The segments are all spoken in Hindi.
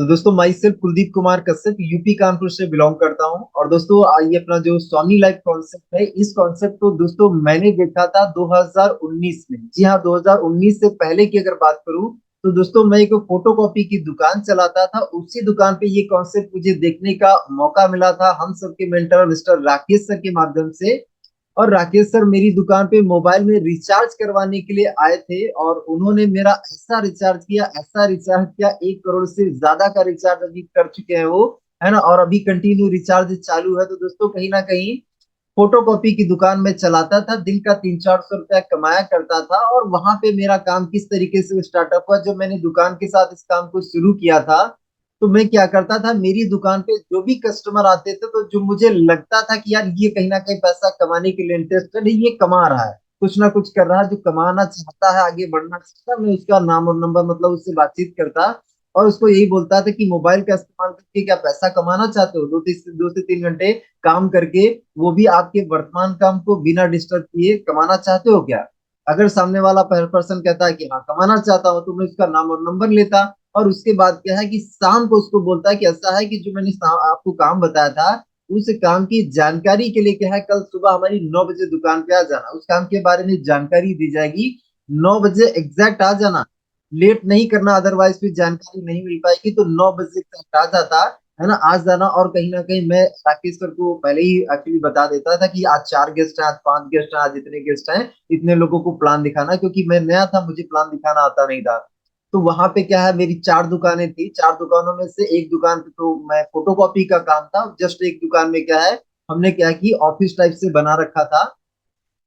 तो दोस्तों my self Kuldeep Kumar Kashyap UP Kanpur से बिलोंग करता हूं। और दोस्तों ये अपना जो स्वामी लाइफ कॉन्सेप्ट है, इस कॉन्सेप्ट को दोस्तों मैंने देखा था 2019 में। जी हाँ, 2019 से पहले की अगर बात करूं तो दोस्तों मैं एक फोटोकॉपी की दुकान चलाता था। उसी दुकान पे ये कॉन्सेप्ट मुझे देखने का मौका मिला था हम सबके मेंटर मिस्टर राकेश सर के माध्यम से। और राकेश सर मेरी दुकान पे मोबाइल में रिचार्ज करवाने के लिए आए थे और उन्होंने मेरा ऐसा रिचार्ज किया, 1 करोड़ से ज्यादा का रिचार्ज अभी कर चुके हैं वो, है ना। और अभी कंटिन्यू रिचार्ज चालू है। तो दोस्तों कहीं ना कहीं फोटोकॉपी की दुकान में चलाता था, दिन का 300-400 रुपया कमाया करता था। और वहां पे मेरा काम किस तरीके से स्टार्टअप हुआ, जब मैंने दुकान के साथ इस काम को शुरू किया था तो मैं क्या करता था, मेरी दुकान पे जो भी कस्टमर आते थे तो जो मुझे लगता था कि यार ये कहीं ना कहीं पैसा कमाने के लिए इंटरेस्टेड है, ये कमा रहा है, कुछ ना कुछ कर रहा है, जो कमाना चाहता है, आगे बढ़ना चाहता है, मैं उसका नाम और नंबर मतलब उससे बातचीत करता और उसको यही बोलता था कि मोबाइल का इस्तेमाल करके क्या पैसा कमाना चाहते हो, 2 से 3 घंटे काम करके, वो भी आपके वर्तमान काम को बिना डिस्टर्ब किए कमाना चाहते हो क्या। अगर सामने वाला पर्सन कहता है कि हाँ कमाना चाहता हूँ, तो मैं उसका नाम और नंबर लेता। और उसके बाद क्या है कि शाम को उसको बोलता है कि ऐसा है कि जो मैंने आपको काम बताया था, उस काम की जानकारी के लिए क्या है, कल सुबह हमारी 9 बजे दुकान पे आ जाना, उस काम के बारे में जानकारी दी जाएगी। 9 बजे एग्जैक्ट आ जाना, लेट नहीं करना, अदरवाइज फिर जानकारी नहीं मिल पाएगी। तो 9 बजे तक आ जाता है ना, आज जाना। और कहीं ना कहीं मैं राकेश सर को पहले ही एक्चुअली बता देता था कि आज 4 गेस्ट हैं, आज 5 गेस्ट हैं, आज इतने गेस्ट हैं, इतने लोगों को प्लान दिखाना, क्योंकि मैं नया था, मुझे प्लान दिखाना आता नहीं था। तो वहां पे क्या है, मेरी 4 दुकानें थी, 4 दुकानों में से एक दुकान पे तो मैं फोटोकॉपी का काम था। जस्ट एक दुकान में क्या है, हमने क्या की ऑफिस टाइप से बना रखा था,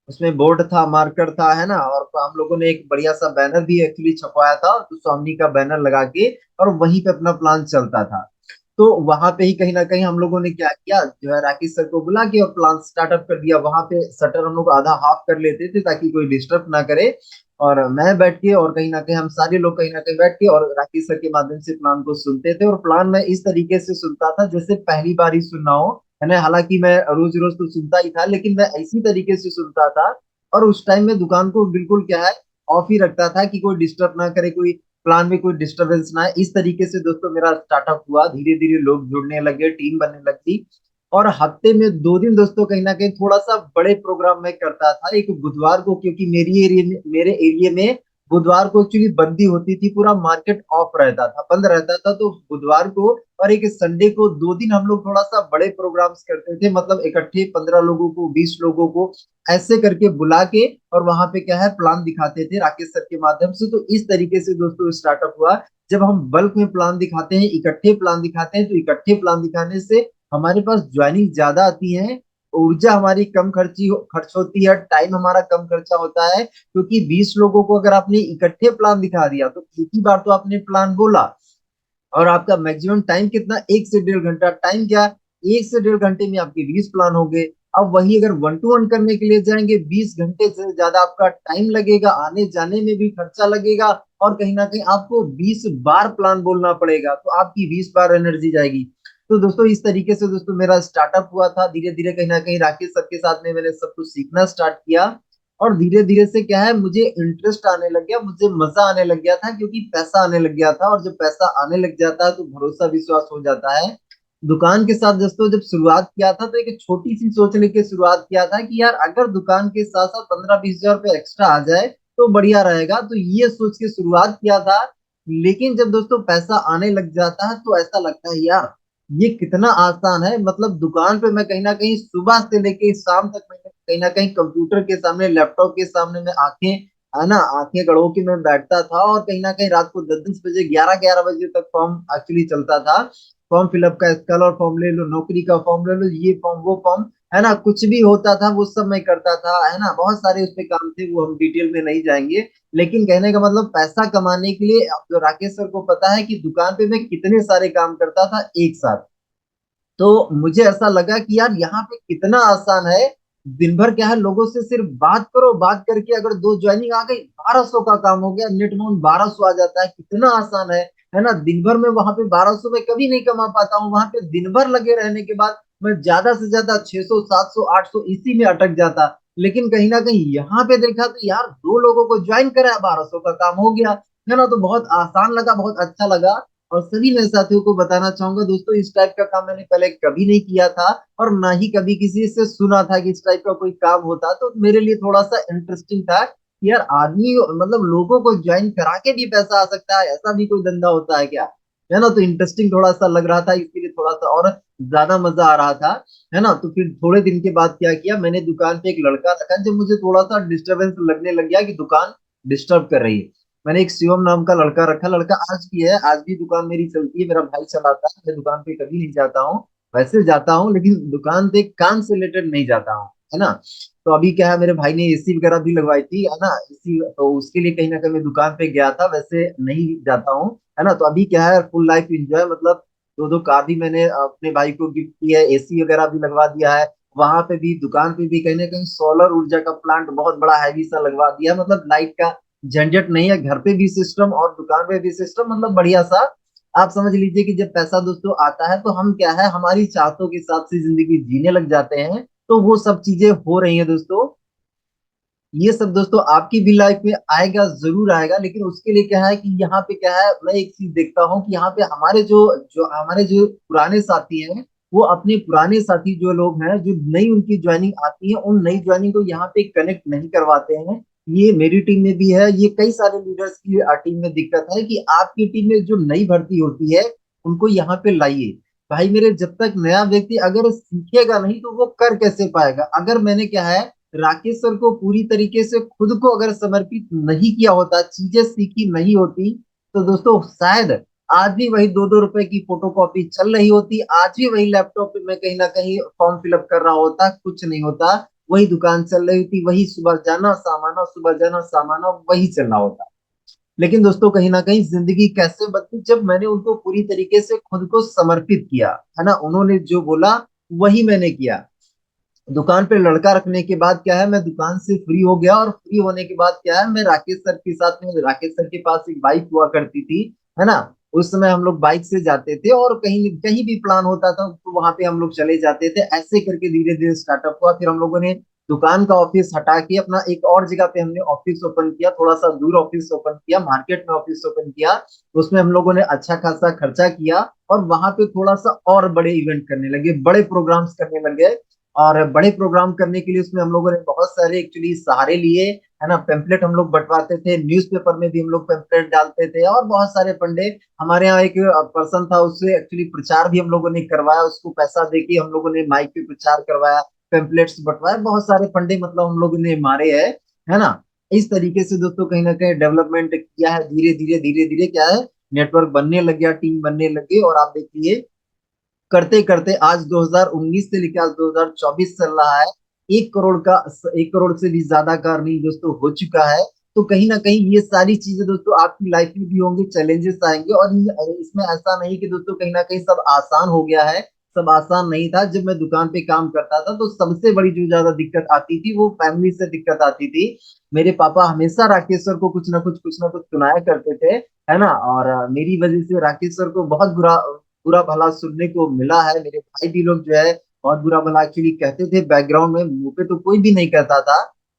उसमें बोर्ड था, मार्कर था, है ना। और हम लोगों ने एक बढ़िया सा बैनर भी एक्चुअली छपवाया था, तो स्वामी का बैनर लगा के, और वहीं पे अपना प्लान चलता था। तो वहां पे ही कहीं ना कहीं हम लोगों ने क्या किया, जो है राकेश सर को बुला के और प्लान स्टार्टअप कर दिया। वहां पे शटर हम लोग आधा हाफ कर लेते थे ताकि कोई डिस्टर्ब ना करे। और मैं बैठ के, और कहीं ना कहीं हम सारे लोग कहीं ना कहीं बैठ के और राकेश सर के माध्यम से प्लान को सुनते थे। और प्लान मैं इस तरीके से सुनता था जैसे पहली बार ही सुनना हो, है ना। हालांकि मैं रोज रोज तो सुनता ही था, लेकिन मैं इसी तरीके से सुनता था। और उस टाइम में दुकान को बिल्कुल क्या है, ऑफ ही रखता था कि कोई डिस्टर्ब ना करे, कोई प्लान में कोई डिस्टरबेंस ना है। इस तरीके से दोस्तों मेरा स्टार्टअप हुआ, धीरे धीरे लोग जुड़ने लगे, टीम बनने लगती। और हफ्ते में 2 दिन दोस्तों कहीं ना कहीं थोड़ा सा बड़े प्रोग्राम में करता था, एक बुधवार को, क्योंकि मेरे एरिया में बुधवार को एक्चुअली बंदी होती थी, पूरा मार्केट ऑफ रहता था, बंद रहता था। तो बुधवार को और एक संडे को 2 दिन हम लोग थोड़ा सा बड़े प्रोग्राम्स करते थे, मतलब इकट्ठे 15 लोगों को, 20 लोगों को ऐसे करके बुला के, और वहां पे क्या है प्लान दिखाते थे राकेश सर के माध्यम से। तो इस तरीके से दोस्तों स्टार्टअप हुआ। जब हम बल्क में प्लान दिखाते हैं, इकट्ठे प्लान दिखाते हैं, तो इकट्ठे प्लान दिखाने से हमारे पास ज्वाइनिंग ज्यादा आती है, ऊर्जा हमारी कम खर्च होती है, टाइम हमारा कम खर्चा होता है। क्योंकि 20 लोगों को अगर आपने इकट्ठे प्लान दिखा दिया तो एक ही बार तो आपने प्लान बोला, और आपका मैक्सिमम टाइम कितना, 1 से 1.5 घंटा। टाइम क्या, 1 से 1.5 घंटे में आपके 20 प्लान हो गए। अब वही अगर 1 to 1 करने के लिए जाएंगे, 20 घंटे से ज्यादा आपका टाइम लगेगा, आने जाने में भी खर्चा लगेगा, और कहीं ना कहीं आपको 20 बार प्लान बोलना पड़ेगा, तो आपकी 20 बार एनर्जी जाएगी। तो दोस्तों इस तरीके से दोस्तों मेरा स्टार्टअप हुआ था। धीरे धीरे कहीं ना कहीं राकेश सर के साथ में मैंने सब कुछ सीखना स्टार्ट किया। और धीरे धीरे से क्या है, मुझे इंटरेस्ट आने लग गया, मुझे मजा आने लग गया था, क्योंकि पैसा आने लग गया था। और जब पैसा आने लग जाता है तो भरोसा विश्वास हो जाता है। दुकान के साथ दोस्तों जब शुरुआत किया था तो एक छोटी सी सोच लेके शुरुआत किया था कि यार अगर दुकान के साथ साथ 15-20 हजार रुपये एक्स्ट्रा आ जाए तो बढ़िया रहेगा, तो ये सोच के शुरुआत किया था। लेकिन जब दोस्तों पैसा आने लग जाता है तो ऐसा लगता है यार ये कितना आसान है। मतलब दुकान पे मैं कहीं ना कहीं सुबह से लेके शाम तक मैं कहीं ना कहीं कंप्यूटर के सामने, लैपटॉप के सामने में आंखें, है ना, आंखें गड़ो के मैं बैठता था। और कहीं ना कहीं रात को 10-10 बजे, 11-11 बजे तक फॉर्म एक्चुअली चलता था। फॉर्म फिलअप का, कल और फॉर्म ले लो, नौकरी का फॉर्म ले लो, ये फॉर्म वो फॉर्म, है ना, कुछ भी होता था वो सब मैं करता था, है ना। बहुत सारे उस पे काम थे, वो हम डिटेल में नहीं जाएंगे। लेकिन कहने का मतलब पैसा कमाने के लिए, अब जो राकेश सर को पता है कि दुकान पे मैं कितने सारे काम करता था एक साथ, तो मुझे ऐसा लगा कि यार यहाँ पे कितना आसान है। दिन भर क्या है, लोगों से सिर्फ बात करो, बात करके अगर 2 ज्वाइनिंग आ गई, 1200 का काम हो गया, नेट अमाउंट 1200 आ जाता है, कितना आसान है ना। दिन भर में वहां पे 1200 में कभी नहीं कमा पाता हूँ, वहां पे दिन भर लगे रहने के बाद मैं ज्यादा से ज्यादा 600, 700, 800 इसी में अटक जाता। लेकिन कहीं ना कहीं यहाँ पे देखा तो यार 2 लोगों को ज्वाइन करा, 1200 का काम हो गया, है ना। तो बहुत आसान लगा, बहुत अच्छा लगा। और सभी नए साथियों को बताना चाहूंगा दोस्तों, इस टाइप का काम मैंने पहले कभी नहीं किया था और ना ही कभी किसी से सुना था कि इस टाइप का कोई काम होता। तो मेरे लिए थोड़ा सा इंटरेस्टिंग था कि यार आदमी मतलब लोगों को ज्वाइन करा के भी पैसा आ सकता है, ऐसा भी कोई धंधा होता है क्या, है ना। तो इंटरेस्टिंग थोड़ा सा लग रहा था, इसके लिए थोड़ा सा और ज्यादा मजा आ रहा था, है ना। तो फिर थोड़े दिन के बाद क्या किया, मैंने दुकान पे एक लड़का रखा जब मुझे थोड़ा सा डिस्टरबेंस लगने लग गया कि दुकान डिस्टर्ब कर रही है। मैंने एक शिवम नाम का लड़का रखा, लड़का आज भी है, आज भी दुकान मेरी चलती है, मेरा भाई चलाता है। मैं दुकान पे कभी नहीं जाता हूँ, वैसे जाता हूँ लेकिन दुकान पे काम से रिलेटेड नहीं जाता हूँ, है ना। तो अभी क्या है, मेरे भाई ने एसी वगैरह भी लगवाई थी, है ना, एसी, तो उसके लिए कहीं ना कहीं मैं दुकान पे गया था, वैसे नहीं जाता हूँ, है ना। तो अभी क्या है, फुल लाइफ एंजॉय, मतलब दो दो कार भी मैंने अपने भाई को गिफ्ट किया है, एसी वगैरह भी लगवा दिया है। वहां पे भी दुकान पे भी कहीं ना कहीं सोलर ऊर्जा का प्लांट बहुत बड़ा हैवी सा लगवा दिया, मतलब लाइट का झंझट नहीं है, घर पे भी सिस्टम और दुकान पे भी सिस्टम, मतलब बढ़िया सा। आप समझ लीजिए कि जब पैसा दोस्तों आता है तो हम क्या है, हमारी चाहतों के हिसाब से जिंदगी जीने लग जाते हैं। तो वो सब चीजें हो रही हैं दोस्तों। ये सब दोस्तों आपकी भी लाइफ में आएगा, जरूर आएगा, लेकिन उसके लिए क्या है कि यहाँ पे क्या है, मैं एक चीज देखता हूँ कि यहाँ पे हमारे जो जो हमारे जो पुराने साथी हैं, वो अपने पुराने साथी जो लोग हैं, जो नई उनकी ज्वाइनिंग आती है, उन नई ज्वाइनिंग को यहाँ पे कनेक्ट नहीं करवाते हैं। ये मेरी टीम में भी है, ये कई सारे लीडर्स की टीम में दिक्कत है कि आपकी टीम में जो नई भर्ती होती है उनको यहाँ पे लाइए। भाई मेरे, जब तक नया व्यक्ति अगर सीखेगा नहीं तो वो कर कैसे पाएगा। अगर मैंने क्या है, राकेश सर को पूरी तरीके से खुद को अगर समर्पित नहीं किया होता, चीजें सीखी नहीं होती, तो दोस्तों शायद आज भी वही 2-2 रुपए की फोटोकॉपी चल रही होती, आज भी वही लैपटॉप पे मैं कहीं ना कहीं फॉर्म फिलअप कर रहा होता, कुछ नहीं होता। वही दुकान चल रही होती, वही सुबह जाना सामाना, सुबह जाना सामाना, वही चल रहा होता। लेकिन दोस्तों कहीं ना कहीं जिंदगी कैसे बदली, जब मैंने उनको पूरी तरीके से खुद को समर्पित किया, है ना, उन्होंने जो बोला वही मैंने किया। दुकान पे लड़का रखने के बाद क्या है, मैं दुकान से फ्री हो गया, और फ्री होने के बाद क्या है, मैं राकेश सर के साथ में, राकेश सर के पास एक बाइक हुआ करती थी, है ना। उस समय हम लोग बाइक से जाते थे और कहीं कहीं भी प्लान होता था तो वहां पे हम लोग चले जाते थे। ऐसे करके धीरे धीरे स्टार्टअप हुआ, फिर हम लोगों ने दुकान का ऑफिस हटा के अपना एक और जगह पे हमने ऑफिस ओपन किया, थोड़ा सा दूर ऑफिस ओपन किया, मार्केट में ऑफिस ओपन किया। उसमें हम लोगों ने अच्छा खासा खर्चा किया और वहां पे थोड़ा सा और बड़े इवेंट करने लगे, बड़े प्रोग्राम्स करने लगे। और बड़े प्रोग्राम करने के लिए उसमें हम लोगों ने बहुत सारे एक्चुअली सहारे लिए, है ना। पेम्पलेट हम लोग बंटवाते थे, न्यूज़पेपर में भी हम लोग पेम्पलेट डालते थे, और बहुत सारे फंडे, हमारे यहाँ एक पर्सन था, उससे एक्चुअली प्रचार भी हम लोगों ने करवाया, उसको पैसा देके हम लोगों ने माइक पे प्रचार करवाया, पेम्पलेट्स बंटवाए, बहुत सारे फंडे मतलब हम लोगों ने मारे हैं, है ना। इस तरीके से दोस्तों कहीं ना कहीं डेवलपमेंट किया है, धीरे धीरे धीरे धीरे क्या है, नेटवर्क बनने लग गया, टीम बनने लगी, और आप देखिए करते करते आज 2019 से लेकर आज 2024 चल रहा है। 1 करोड़ का, 1 करोड़ से भी ज्यादा का अर्निंग दोस्तों हो चुका है। तो कहीं ना कहीं ये सारी चीजें दोस्तों आपकी लाइफ में भी होंगी, चैलेंजेस आएंगे, और इसमें ऐसा नहीं कि दोस्तों कहीं ना कहीं सब आसान हो गया है। सब आसान नहीं था। जब मैं दुकान पे काम करता था तो सबसे बड़ी जो ज्यादा दिक्कत आती थी वो फैमिली से दिक्कत आती थी। मेरे पापा हमेशा राकेश सर को कुछ ना कुछ सुनाया करते थे, है ना। और मेरी वजह से राकेश सर को बहुत बुरा बुरा भला सुनने को मिला है। मेरे भाई भी लोग जो है बहुत बुरा भला एक्चुअली कहते थे, बैकग्राउंड में, मुंह पे तो कोई भी नहीं कहता था,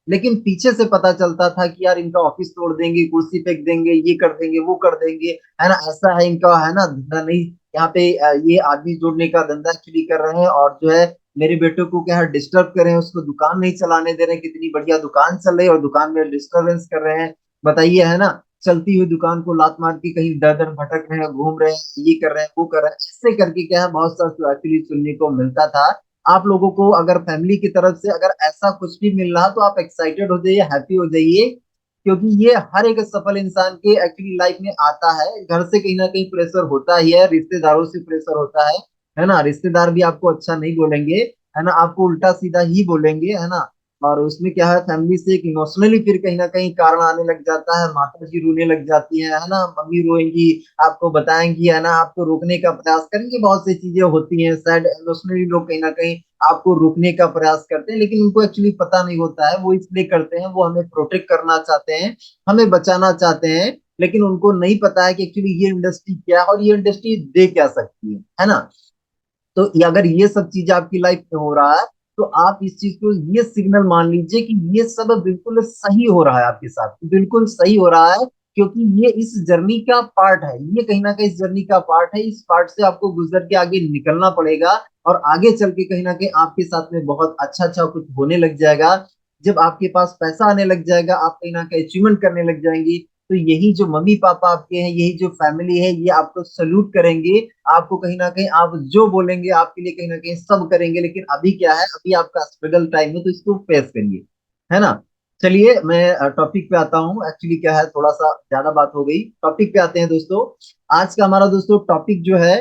लेकिन पीछे से पता चलता था कि यार इनका ऑफिस तोड़ देंगे, कुर्सी फेंक देंगे, ये कर देंगे, वो कर देंगे, है ना, ऐसा है इनका, है ना, धंधा नहीं यहाँ पे ये आदमी जोड़ने का धंधा एक्चुअली कर रहे हैं, और जो है मेरे बेटे को क्या है डिस्टर्ब कर रहे हैं, उसको दुकान नहीं चलाने दे रहे हैं, कितनी बढ़िया दुकान चल रही है और दुकान में डिस्टरबेंस कर रहे हैं, बताइए, है ना। चलती हुई दुकान को लात मार के कहीं दर दर भटक रहे हैं, घूम रहे हैं, ये कर रहे हैं, वो कर रहे हैं, ऐसे करके क्या है बहुत सा एक्चुअली सुनने को मिलता था। आप लोगों को अगर फैमिली की तरफ से अगर ऐसा कुछ भी मिल रहा तो आप एक्साइटेड हो जाइए, हैप्पी हो जाइए, क्योंकि ये हर एक सफल इंसान के एक्चुअली लाइफ में आता है। घर से कहीं ना कहीं प्रेशर होता ही है, रिश्तेदारों से प्रेशर होता है ना। रिश्तेदार भी आपको अच्छा नहीं बोलेंगे, है ना, आपको उल्टा सीधा ही बोलेंगे, है ना। और उसमें क्या है, फैमिली से एक इमोशनली फिर कहीं ना कहीं कारण आने लग जाता है, माता जी रोने लग जाती है ना, मम्मी रोएंगी, आपको बताएंगी, है ना, आपको रोकने का प्रयास करेंगे, बहुत सी चीजें होती हैं, सैड इमोशनली लोग कहीं ना कहीं आपको रोकने का प्रयास करते हैं, लेकिन उनको एक्चुअली पता नहीं होता है, वो इसलिए करते हैं, वो हमें प्रोटेक्ट करना चाहते हैं, हमें बचाना चाहते हैं, लेकिन उनको नहीं पता है कि एक्चुअली ये इंडस्ट्री क्या है और ये इंडस्ट्री दे क्या सकती है ना। तो अगर ये सब चीज आपकी लाइफ में हो रहा है तो आप इस चीज को ये सिग्नल मान लीजिए कि ये सब बिल्कुल सही हो रहा है आपके साथ, बिल्कुल सही हो रहा है। क्योंकि ये इस जर्नी का पार्ट है, ये कहीं ना कहीं इस जर्नी का पार्ट है। इस पार्ट से आपको गुजर के आगे निकलना पड़ेगा, और आगे चल के कहीं ना कहीं आपके साथ में बहुत अच्छा अच्छा कुछ होने लग जाएगा। जब आपके पास पैसा आने लग जाएगा, आप कहीं ना कहीं अचीवमेंट करने लग जाएंगी, तो यही जो मम्मी पापा आपके हैं, यही जो फैमिली है, ये आपको सल्यूट करेंगे। आपको कहीं ना कहीं आप जो बोलेंगे आपके लिए कहीं ना कहीं सब करेंगे। लेकिन अभी क्या है, अभी आपका स्ट्रगल टाइम है, तो इसको फेस करिए, है ना। चलिए मैं टॉपिक पे आता हूँ। एक्चुअली क्या है, थोड़ा सा ज्यादा बात हो गई, टॉपिक पे आते हैं दोस्तों। आज का हमारा दोस्तों टॉपिक जो है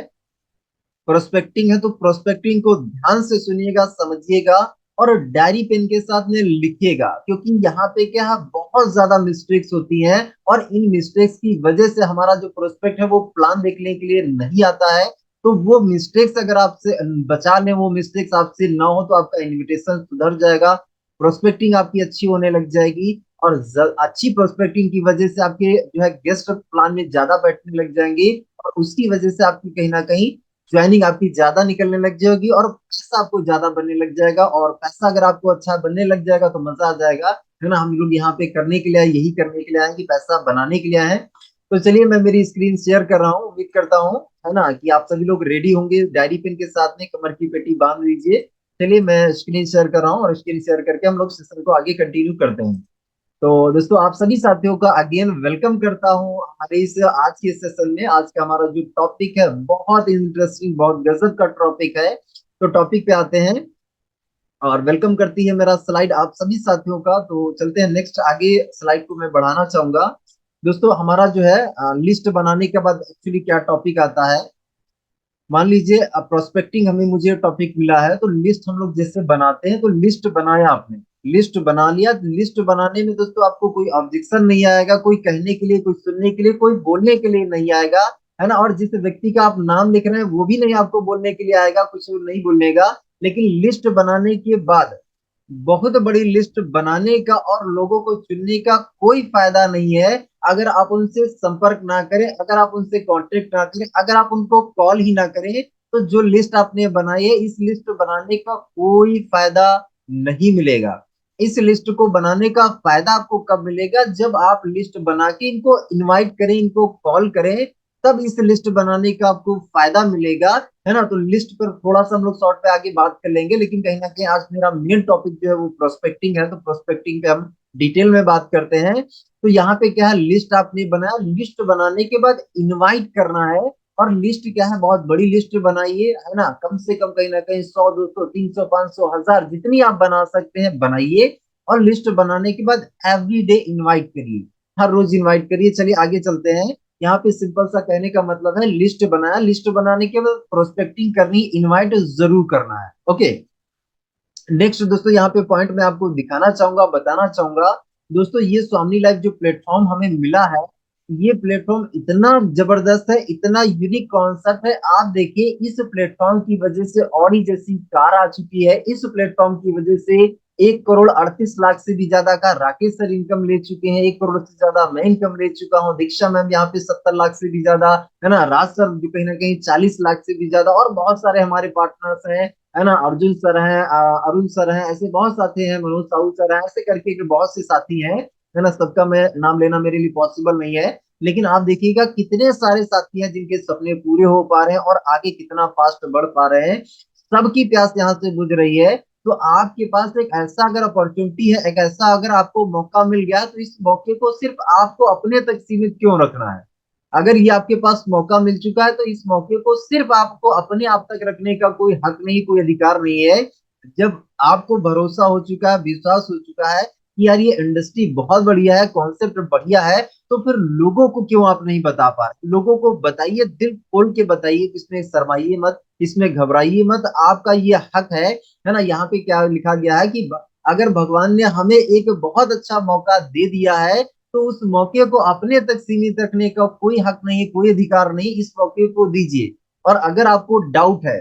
प्रोस्पेक्टिंग है। तो प्रोस्पेक्टिंग को ध्यान से सुनिएगा, समझिएगा, और डायरी पेन के साथ में लिखिएगा, क्योंकि यहाँ पे क्या है, बहुत ज्यादा मिस्टेक्स होती हैं, और इन मिस्टेक्स की वजह से हमारा जो प्रोस्पेक्ट है वो प्लान देखने के लिए नहीं आता है। तो वो मिस्टेक्स अगर आपसे बचा लें, वो मिस्टेक्स आपसे ना हो, तो आपका इनविटेशन सुधर जाएगा, प्रोस्पेक्टिंग आपकी अच्छी होने लग जाएगी, और अच्छी प्रोस्पेक्टिंग की वजह से आपके जो है गेस्ट प्लान में ज्यादा बैठने लग जाएंगे, और उसकी वजह से आपकी कहीं ना कहीं ज्वाइनिंग आपकी ज्यादा निकलने लग जाएगी, और पैसा आपको ज्यादा बनने लग जाएगा। और पैसा अगर आपको अच्छा बनने लग जाएगा तो मजा आ जाएगा, है ना। हम लोग यहाँ पे करने के लिए आए, यही करने के लिए आए कि पैसा बनाने के लिए आए हैं। तो चलिए मैं मेरी स्क्रीन शेयर कर रहा हूँ, उम्मीद करता हूँ, है ना, कि आप सभी लोग रेडी होंगे। डायरी पेन के साथ में कमर की पेटी बांध लीजिए। चलिए मैं स्क्रीन शेयर कर रहा हूँ, और स्क्रीन शेयर करके हम लोग सेशन को आगे कंटिन्यू करते हैं। तो दोस्तों आप सभी साथियों का अगेन वेलकम करता हूं हमारे इस आज के सेशन में। आज का हमारा जो टॉपिक है बहुत इंटरेस्टिंग, बहुत गजब का टॉपिक है। तो टॉपिक पे आते हैं, और वेलकम करती है मेरा स्लाइड आप सभी साथियों का। तो चलते हैं नेक्स्ट आगे, स्लाइड को मैं बढ़ाना चाहूंगा। दोस्तों हमारा जो है लिस्ट बनाने के बाद एक्चुअली क्या टॉपिक आता है, मान लीजिए अब प्रोस्पेक्टिंग हमें मुझे टॉपिक मिला है, तो लिस्ट हम लोग जैसे बनाते हैं, तो लिस्ट बनाया आपने, लिस्ट बना लिया। लिस्ट बनाने में दोस्तों आपको कोई ऑब्जेक्शन नहीं आएगा, कोई कहने के लिए, कोई सुनने के लिए, कोई बोलने के लिए नहीं आएगा, है ना। और जिस व्यक्ति का आप नाम लिख रहे हैं वो भी नहीं आपको बोलने के लिए आएगा, कुछ नहीं बोलने का। लेकिन लिस्ट बनाने के बाद, बहुत बड़ी लिस्ट बनाने का और लोगों को चुनने का कोई फायदा नहीं है अगर आप उनसे संपर्क ना करें, अगर आप उनसे कांटेक्ट ना करें, अगर आप उनको कॉल ही ना करें। तो जो लिस्ट आपने बनाई है, इस लिस्ट बनाने का कोई फायदा नहीं मिलेगा। इस लिस्ट को बनाने का फायदा आपको कब मिलेगा, जब आप लिस्ट बना के इनको इनवाइट करें, इनको कॉल करें, तब इस लिस्ट बनाने का आपको फायदा मिलेगा, है ना। तो लिस्ट पर थोड़ा सा हम लोग शॉर्ट पे आगे बात कर लेंगे, लेकिन कहीं ना कहीं आज मेरा मेन टॉपिक जो है वो प्रोस्पेक्टिंग है। तो प्रोस्पेक्टिंग पे हम डिटेल में बात करते हैं। तो यहाँ पे क्या है, लिस्ट आपने बनाया, लिस्ट बनाने के बाद इनवाइट करना है। और लिस्ट क्या है, बहुत बड़ी लिस्ट बनाइए, है ना। कम से कम कहीं ना कहीं 100 200 300 500 1000 जितनी आप बना सकते हैं बनाइए। और लिस्ट बनाने के बाद एवरी डे इन्वाइट करिए, हर रोज इन्वाइट करिए। चलिए आगे चलते हैं। यहाँ पे सिंपल सा कहने का मतलब है, लिस्ट बनाया, लिस्ट बनाने के बाद प्रोस्पेक्टिंग करनी, इनवाइट जरूर करना है। ओके, नेक्स्ट दोस्तों यहाँ पे पॉइंट मैं आपको दिखाना चाहूंगा, बताना चाहूंगा। दोस्तों ये स्वामी लाइफ जो प्लेटफॉर्म हमें मिला है, ये प्लेटफॉर्म इतना जबरदस्त है, इतना यूनिक कॉन्सेप्ट है। आप देखिए इस प्लेटफॉर्म की वजह से ऑडी जैसी कार आ चुकी है, इस प्लेटफॉर्म की वजह से 1 करोड़ 38 लाख से भी ज्यादा का राकेश सर इनकम ले चुके हैं, 1 करोड़ से ज्यादा मैं इनकम ले चुका हूँ, दीक्षा मैम यहाँ पे 70 लाख से भी ज्यादा, है ना, राज सर जो कहीं ना कहीं 40 लाख से भी ज्यादा, और बहुत सारे हमारे पार्टनर्स हैं, है ना, अर्जुन सर हैं, अरुण सर हैं, ऐसे बहुत साथी हैं, मनोज साहू सर हैं, ऐसे करके के बहुत से साथी हैं, है ना। सबका मैं नाम लेना मेरे लिए पॉसिबल नहीं है। लेकिन आप देखिएगा कितने सारे साथी हैं जिनके सपने पूरे हो पा रहे हैं, और आगे कितना फास्ट बढ़ पा रहे हैं, सबकी प्यास यहाँ से बुझ रही है। तो आपके पास एक ऐसा अगर अपॉर्चुनिटी है, एक ऐसा अगर आपको मौका मिल गया, तो इस मौके को सिर्फ आपको अपने तक सीमित क्यों रखना है। अगर ये आपके पास मौका मिल चुका है, तो इस मौके को सिर्फ आपको अपने आप तक रखने का कोई हक नहीं, कोई अधिकार नहीं है। जब आपको भरोसा हो चुका है, विश्वास हो चुका है कि यार ये इंडस्ट्री बहुत बढ़िया है, कॉन्सेप्ट बढ़िया है, तो फिर लोगों को क्यों आप नहीं बता पा रहे। लोगों को बताइए, दिल खोल के बताइए, इसमें शर्माइए मत, इसमें घबराइए मत, आपका ये हक है ना। यहाँ पे क्या लिखा गया है कि अगर भगवान ने हमें एक बहुत अच्छा मौका दे दिया है, तो उस मौके को अपने तक सीमित रखने का कोई हक नहीं, कोई अधिकार नहीं, इस मौके को दीजिए। और अगर आपको डाउट है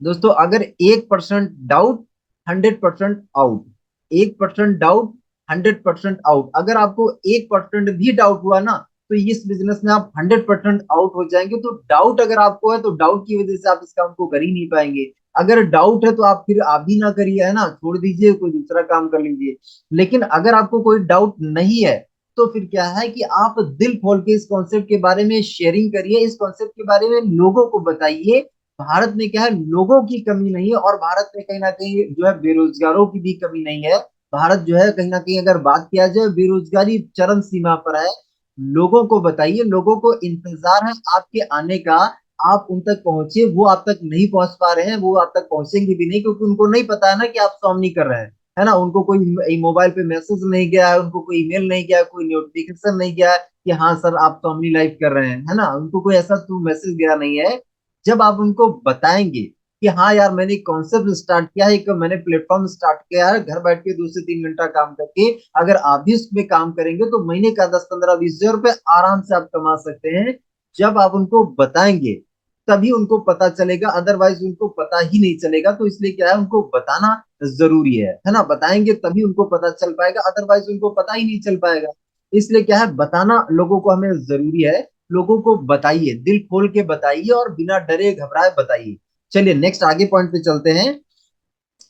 दोस्तों, अगर 1% डाउट 100% आउट, 1% डाउट 100% आउट, अगर आपको 1% भी डाउट हुआ ना, तो इस बिजनेस में आप 100% आउट हो जाएंगे। तो डाउट अगर आपको है, तो डाउट की वजह से आप इस काम को कर ही नहीं पाएंगे। अगर डाउट है तो आप फिर आप भी ना करिए, है ना, छोड़ दीजिए, कोई दूसरा काम कर लीजिए। लेकिन अगर आपको कोई डाउट नहीं है, तो फिर क्या है कि आप दिल खोल के इस कॉन्सेप्ट के बारे में शेयरिंग करिए, इस कॉन्सेप्ट के बारे में लोगों को बताइए। भारत में क्या है, लोगों की कमी नहीं है, और भारत में कहीं ना कहीं जो है बेरोजगारों की भी कमी नहीं है। भारत जो है कहीं ना कहीं अगर बात किया जाए, बेरोजगारी चरम सीमा पर है। लोगों को बताइए, लोगों को इंतजार है आपके आने का। आप उन तक पहुंचिए, वो आप तक नहीं पहुंच पा रहे हैं, वो आप तक पहुंचेंगे भी नहीं, क्योंकि उनको नहीं पता है ना कि आप स्वामी कर रहे हैं, है ना। उनको कोई मोबाइल पे मैसेज नहीं गया है, उनको कोई ईमेल नहीं गया है, कोई नोटिफिकेशन नहीं गया है कि हाँ सर आप स्वामी लाइव कर रहे हैं, है ना। उनको कोई ऐसा तो मैसेज गया नहीं है। जब आप उनको बताएंगे कि हाँ यार मैंने एक कॉन्सेप्ट स्टार्ट किया है, एक मैंने प्लेटफॉर्म स्टार्ट किया है, घर बैठ के 2 से 3 घंटा काम करके अगर आप भी उसमें काम करेंगे तो महीने का 10, 15, 20 हजार रुपए आराम से आप कमा सकते हैं। जब आप उनको बताएंगे तभी उनको पता चलेगा, अदरवाइज उनको पता ही नहीं चलेगा। तो इसलिए क्या है, उनको बताना जरूरी है ना। बताएंगे तभी उनको पता चल पाएगा, अदरवाइज उनको पता ही नहीं चल पाएगा। इसलिए क्या है, बताना लोगों को हमें जरूरी है। लोगों को बताइए, दिल खोल के बताइए और बिना डरे घबराए बताइए। चलिए नेक्स्ट आगे पॉइंट पे चलते हैं।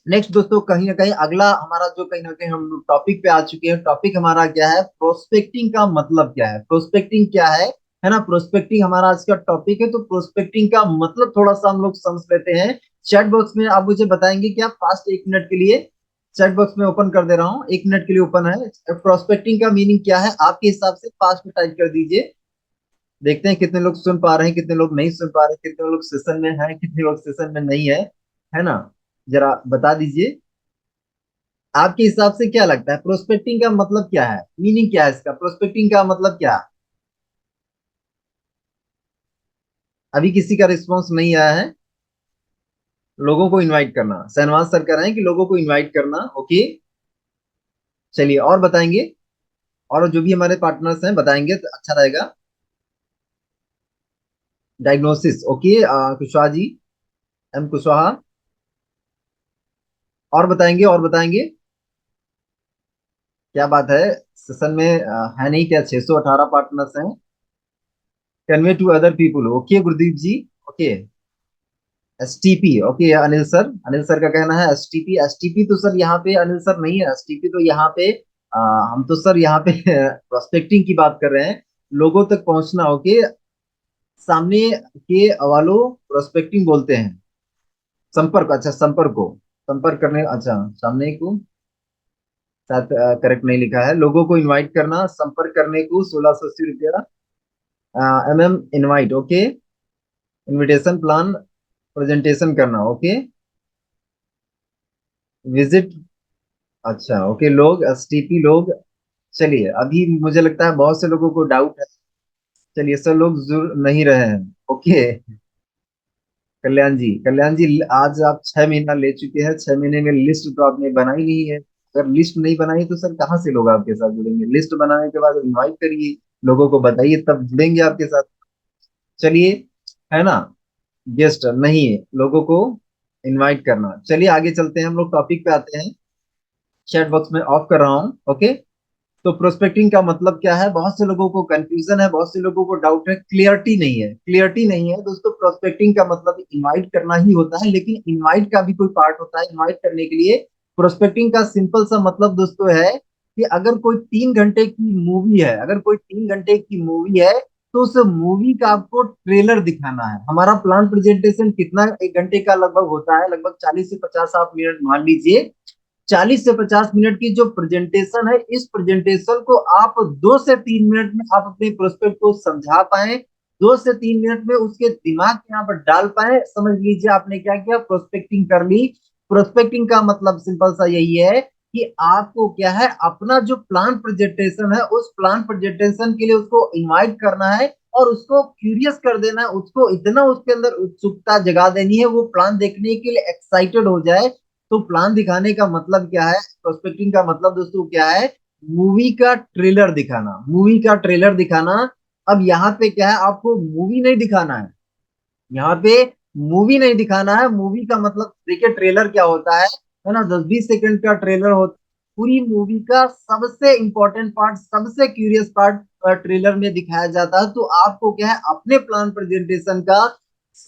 नेक्स्ट दोस्तों, कहीं ना कहीं अगला हमारा जो कहीं ना कहीं हम टॉपिक पे आ चुके हैं। टॉपिक हमारा क्या है, प्रोस्पेक्टिंग का मतलब क्या है, प्रोस्पेक्टिंग क्या है ना। प्रोस्पेक्टिंग हमारा आज का टॉपिक है। तो प्रोस्पेक्टिंग का मतलब थोड़ा सा हम लोग समझ लेते हैं। चैट बॉक्स में आप मुझे बताएंगे क्या, फास्ट 1 मिनट के लिए। चैट बॉक्स में ओपन कर दे रहा हूँ, 1 मिनट के लिए ओपन है। प्रोस्पेक्टिंग का मीनिंग क्या है आपके हिसाब से, फास्ट में टाइप कर दीजिए। देखते हैं कितने लोग सुन पा रहे हैं, कितने लोग नहीं सुन पा रहे हैं, कितने लोग सेशन में हैं, कितने लोग सेशन में नहीं है ना। जरा बता दीजिए, आपके हिसाब से क्या लगता है प्रोस्पेक्टिंग का मतलब क्या है, मीनिंग क्या है इसका, प्रोस्पेक्टिंग का मतलब क्या है। अभी किसी का रिस्पॉन्स नहीं आया है। लोगों को इनवाइट करना, शहनवाज सर कह रहे हैं कि लोगों को इनवाइट करना। ओके, चलिए और बताएंगे, और जो भी हमारे पार्टनर्स हैं बताएंगे तो अच्छा रहेगा। Diagnosis, okay, Kushwaha ji, M Kushwaha. और बताएंगे, और बताएंगे। क्या बात है, सेशन में है नहीं क्या, 618 पार्टनर्स हैं। Convey to other people, okay Gurdeep ji. Okay, STP, okay Anil sir, Anil sir का कहना है एसटीपी। एसटीपी तो सर यहाँ पे अनिल सर नहीं है, एसटीपी तो यहाँ पे हम तो सर यहाँ पे प्रोस्पेक्टिंग की बात कर रहे हैं, लोगों तक पहुंचना। ओके, सामने के वालों प्रोस्पेक्टिंग बोलते हैं। संपर्क, अच्छा संपर्क को, संपर्क करने, अच्छा सामने को साथ करेक्ट नहीं लिखा है। लोगों को इनवाइट करना, संपर्क करने को 1680 रुपया। MM invite, okay, invitation plan, presentation करना, ओके, विजिट, अच्छा ओके, लोग एसटीपी लोग। चलिए अभी मुझे लगता है बहुत से लोगों को डाउट है। चलिए सब लोग जुड़ नहीं रहे हैं। ओके, कल्याण जी, कल्याण जी आज आप 6 महीना ले चुके हैं, 6 महीने में लिस्ट तो आपने बनाई नहीं है। अगर लिस्ट नहीं बनाई तो सर कहाँ से लोग आपके साथ जुड़ेंगे। लिस्ट बनाने के बाद इनवाइट करिए, लोगों को बताइए, तब जुड़ेंगे आपके साथ। चलिए, है ना, गेस्ट नहीं है, लोगों को इनवाइट करना। चलिए आगे चलते हैं, हम लोग टॉपिक पे आते हैं। चैट बॉक्स में ऑफ कर रहा हूँ। ओके, तो प्रोस्पेक्टिंग का मतलब क्या है, बहुत से लोगों को कंफ्यूजन है, बहुत से लोगों को डाउट है, क्लियरिटी नहीं है, क्लियरिटी नहीं है दोस्तों। प्रोस्पेक्टिंग का मतलब इनवाइट करना ही होता है, लेकिन इनवाइट का भी कोई पार्ट होता है। इनवाइट करने के लिए प्रोस्पेक्टिंग का सिंपल सा मतलब दोस्तों है कि अगर कोई 3 घंटे की मूवी है, अगर कोई 3 घंटे की मूवी है, तो उस मूवी का आपको ट्रेलर दिखाना है। हमारा प्लान प्रेजेंटेशन कितना 1 घंटे का लगभग होता है, लगभग 40 से 50 आप मिनट मान लीजिए। 40 से 50 मिनट की जो प्रेजेंटेशन है, इस प्रेजेंटेशन को आप 2 से 3 मिनट में आप अपने प्रोस्पेक्ट को समझा पाए, 2 से 3 मिनट में उसके दिमाग के यहाँ पर डाल पाए, समझ लीजिए आपने क्या किया, प्रोस्पेक्टिंग कर ली। प्रोस्पेक्टिंग का मतलब सिंपल सा यही है कि आपको क्या है, अपना जो प्लान प्रेजेंटेशन है, उस प्लान प्रेजेंटेशन के लिए उसको इनवाइट करना है और उसको क्यूरियस कर देना है, उसको इतना उसके अंदर उत्सुकता जगा देनी है, वो प्लान देखने के लिए एक्साइटेड हो जाए। तो प्लान दिखाने का मतलब क्या है, प्रोस्पेक्टिंग का मतलब दोस्तों क्या है, मूवी का ट्रेलर दिखाना, मूवी का ट्रेलर दिखाना। अब यहाँ पे क्या है, आपको मूवी नहीं दिखाना है, यहाँ पे मूवी नहीं दिखाना है। मूवी का मतलब देखिए ट्रेलर क्या होता है ना, 10-20 सेकंड का ट्रेलर होता है। पूरी मूवी का सबसे इंपॉर्टेंट पार्ट, सबसे क्यूरियस पार्ट ट्रेलर में दिखाया जाता है। तो आपको क्या है, अपने प्लान प्रेजेंटेशन का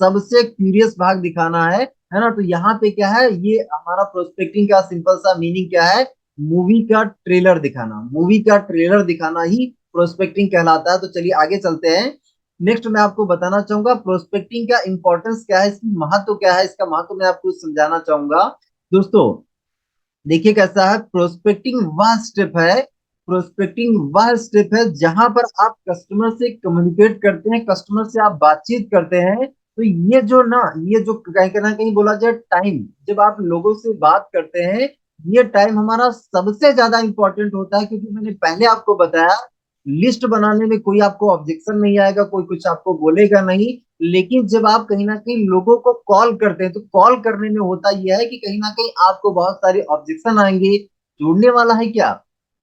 सबसे क्यूरियस भाग दिखाना है ना। तो यहाँ पे क्या है, ये हमारा प्रोस्पेक्टिंग का सिंपल सा मीनिंग क्या है मूवी का ट्रेलर दिखाना, मूवी का ट्रेलर दिखाना ही प्रोस्पेक्टिंग कहलाता है। तो चलिए आगे चलते हैं। नेक्स्ट मैं आपको बताना चाहूंगा प्रोस्पेक्टिंग का इंपॉर्टेंस क्या है, इसकी महत्व क्या है, इसका महत्व मैं आपको समझाना चाहूंगा। दोस्तों देखिए कैसा है, प्रोस्पेक्टिंग वह स्टेप है, प्रोस्पेक्टिंग वह स्टेप है जहां पर आप कस्टमर से कम्युनिकेट करते हैं, कस्टमर से आप बातचीत करते हैं। तो ये जो ना, ये जो कहीं ना कहीं बोला जाए टाइम, जब आप लोगों से बात करते हैं, ये टाइम हमारा सबसे ज्यादा इंपॉर्टेंट होता है। क्योंकि मैंने पहले आपको बताया, लिस्ट बनाने में कोई आपको ऑब्जेक्शन नहीं आएगा, कोई कुछ आपको बोलेगा नहीं। लेकिन जब आप कहीं ना कहीं लोगों को कॉल करते हैं, तो कॉल करने में होता यह है कि कहीं ना कहीं आपको बहुत सारे ऑब्जेक्शन आएंगे। जोड़ने वाला है क्या,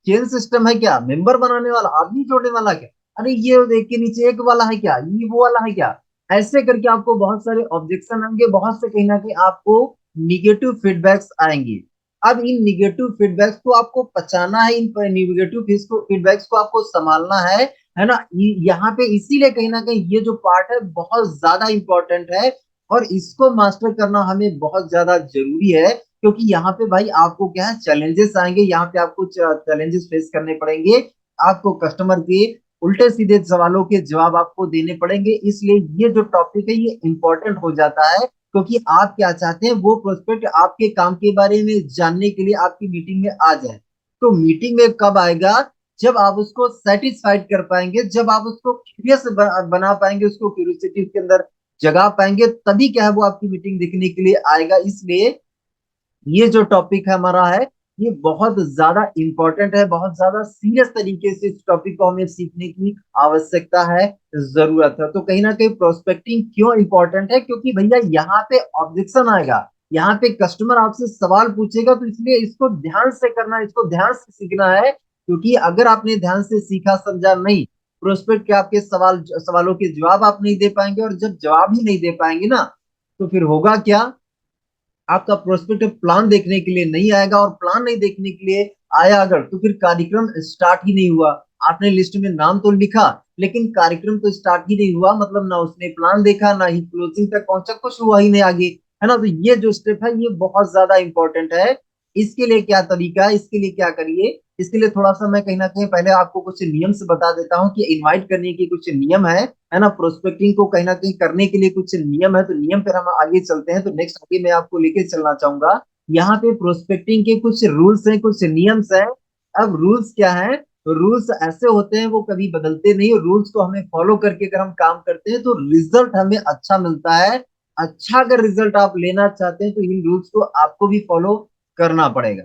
चेन सिस्टम है क्या, मेंबर बनाने वाला, आदमी जोड़ने वाला क्या, अरे ये देख के नीचे एक वाला है क्या, ये वो वाला है क्या, ऐसे करके आपको बहुत सारे ऑब्जेक्शन आएंगे, बहुत से कहीं ना कहीं आपको निगेटिव फीडबैक्स आएंगे। अब इन निगेटिव फीडबैक्स को आपको पचाना है, इन निगेटिव फीडबैक्स को आपको संभालना है ना। यहाँ पे इसीलिए कहीं ना कहीं ये जो पार्ट है बहुत ज्यादा इंपॉर्टेंट है, और इसको मास्टर करना हमें बहुत ज्यादा जरूरी है। क्योंकि यहाँ पे भाई आपको क्या है, चैलेंजेस आएंगे, यहाँ पे आपको चैलेंजेस फेस करने पड़ेंगे। आपको कस्टमर के उल्टे सीधे सवालों के जवाब आपको देने पड़ेंगे। इसलिए ये जो टॉपिक है ये इंपॉर्टेंट हो जाता है। क्योंकि आप क्या चाहते हैं, वो प्रोस्पेक्ट आपके काम के बारे में जानने के लिए आपकी मीटिंग में आ जाए। तो मीटिंग में कब आएगा, जब आप उसको सेटिस्फाइड कर पाएंगे, जब आप उसको क्यूरियस बना पाएंगे, उसको क्यूरियोसिटी के अंदर जगा पाएंगे, तभी क्या है वो आपकी मीटिंग देखने के लिए आएगा। इसलिए ये जो टॉपिक है हमारा है, ये बहुत ज्यादा इंपॉर्टेंट है, बहुत ज्यादा सीरियस तरीके से इस टॉपिक को हमें सीखने की आवश्यकता है, जरूरत है। तो कहीं ना कहीं प्रोस्पेक्टिंग क्यों इंपॉर्टेंट है, क्योंकि भैया यहाँ पे ऑब्जेक्शन आएगा, यहाँ पे कस्टमर आपसे सवाल पूछेगा, तो इसलिए इसको ध्यान से करना, इसको ध्यान से सीखना है। क्योंकि अगर आपने ध्यान से सीखा समझा नहीं, प्रोस्पेक्ट के आपके सवालों के जवाब आप नहीं दे पाएंगे, और जब जवाब ही नहीं दे पाएंगे ना, तो फिर होगा क्या, आपका प्रोस्पेक्टिव प्लान देखने के लिए नहीं आएगा, और प्लान नहीं देखने के लिए आया अगर, तो फिर कार्यक्रम स्टार्ट ही नहीं हुआ। आपने लिस्ट में नाम तो लिखा, लेकिन कार्यक्रम तो स्टार्ट ही नहीं हुआ, मतलब ना उसने प्लान देखा, ना ही क्लोजिंग तक पहुंचा, कुछ हुआ ही नहीं आगे, है ना। तो ये जो स्टेप है ये बहुत ज्यादा इंपॉर्टेंट है। इसके लिए क्या तरीका है, इसके लिए क्या करिए, इसके लिए थोड़ा सा मैं कहीं ना कहीं पहले आपको कुछ नियम से बता देता हूँ कि इनवाइट करने की कुछ नियम है ना। प्रोस्पेक्टिंग को कहीं ना कहीं करने के लिए कुछ नियम है, तो नियम पर हम आगे चलते हैं। तो नेक्स्ट आगे मैं आपको लेके चलना चाहूंगा। यहाँ पे प्रोस्पेक्टिंग के कुछ रूल्स हैं, कुछ नियम्स हैं। अब रूल्स क्या है, रूल्स ऐसे होते हैं, वो कभी बदलते नहीं। रूल्स को हमें फॉलो करके अगर हम काम करते हैं तो रिजल्ट हमें अच्छा मिलता है। अच्छा अगर रिजल्ट आप लेना चाहते हैं तो इन रूल्स को आपको भी फॉलो करना पड़ेगा।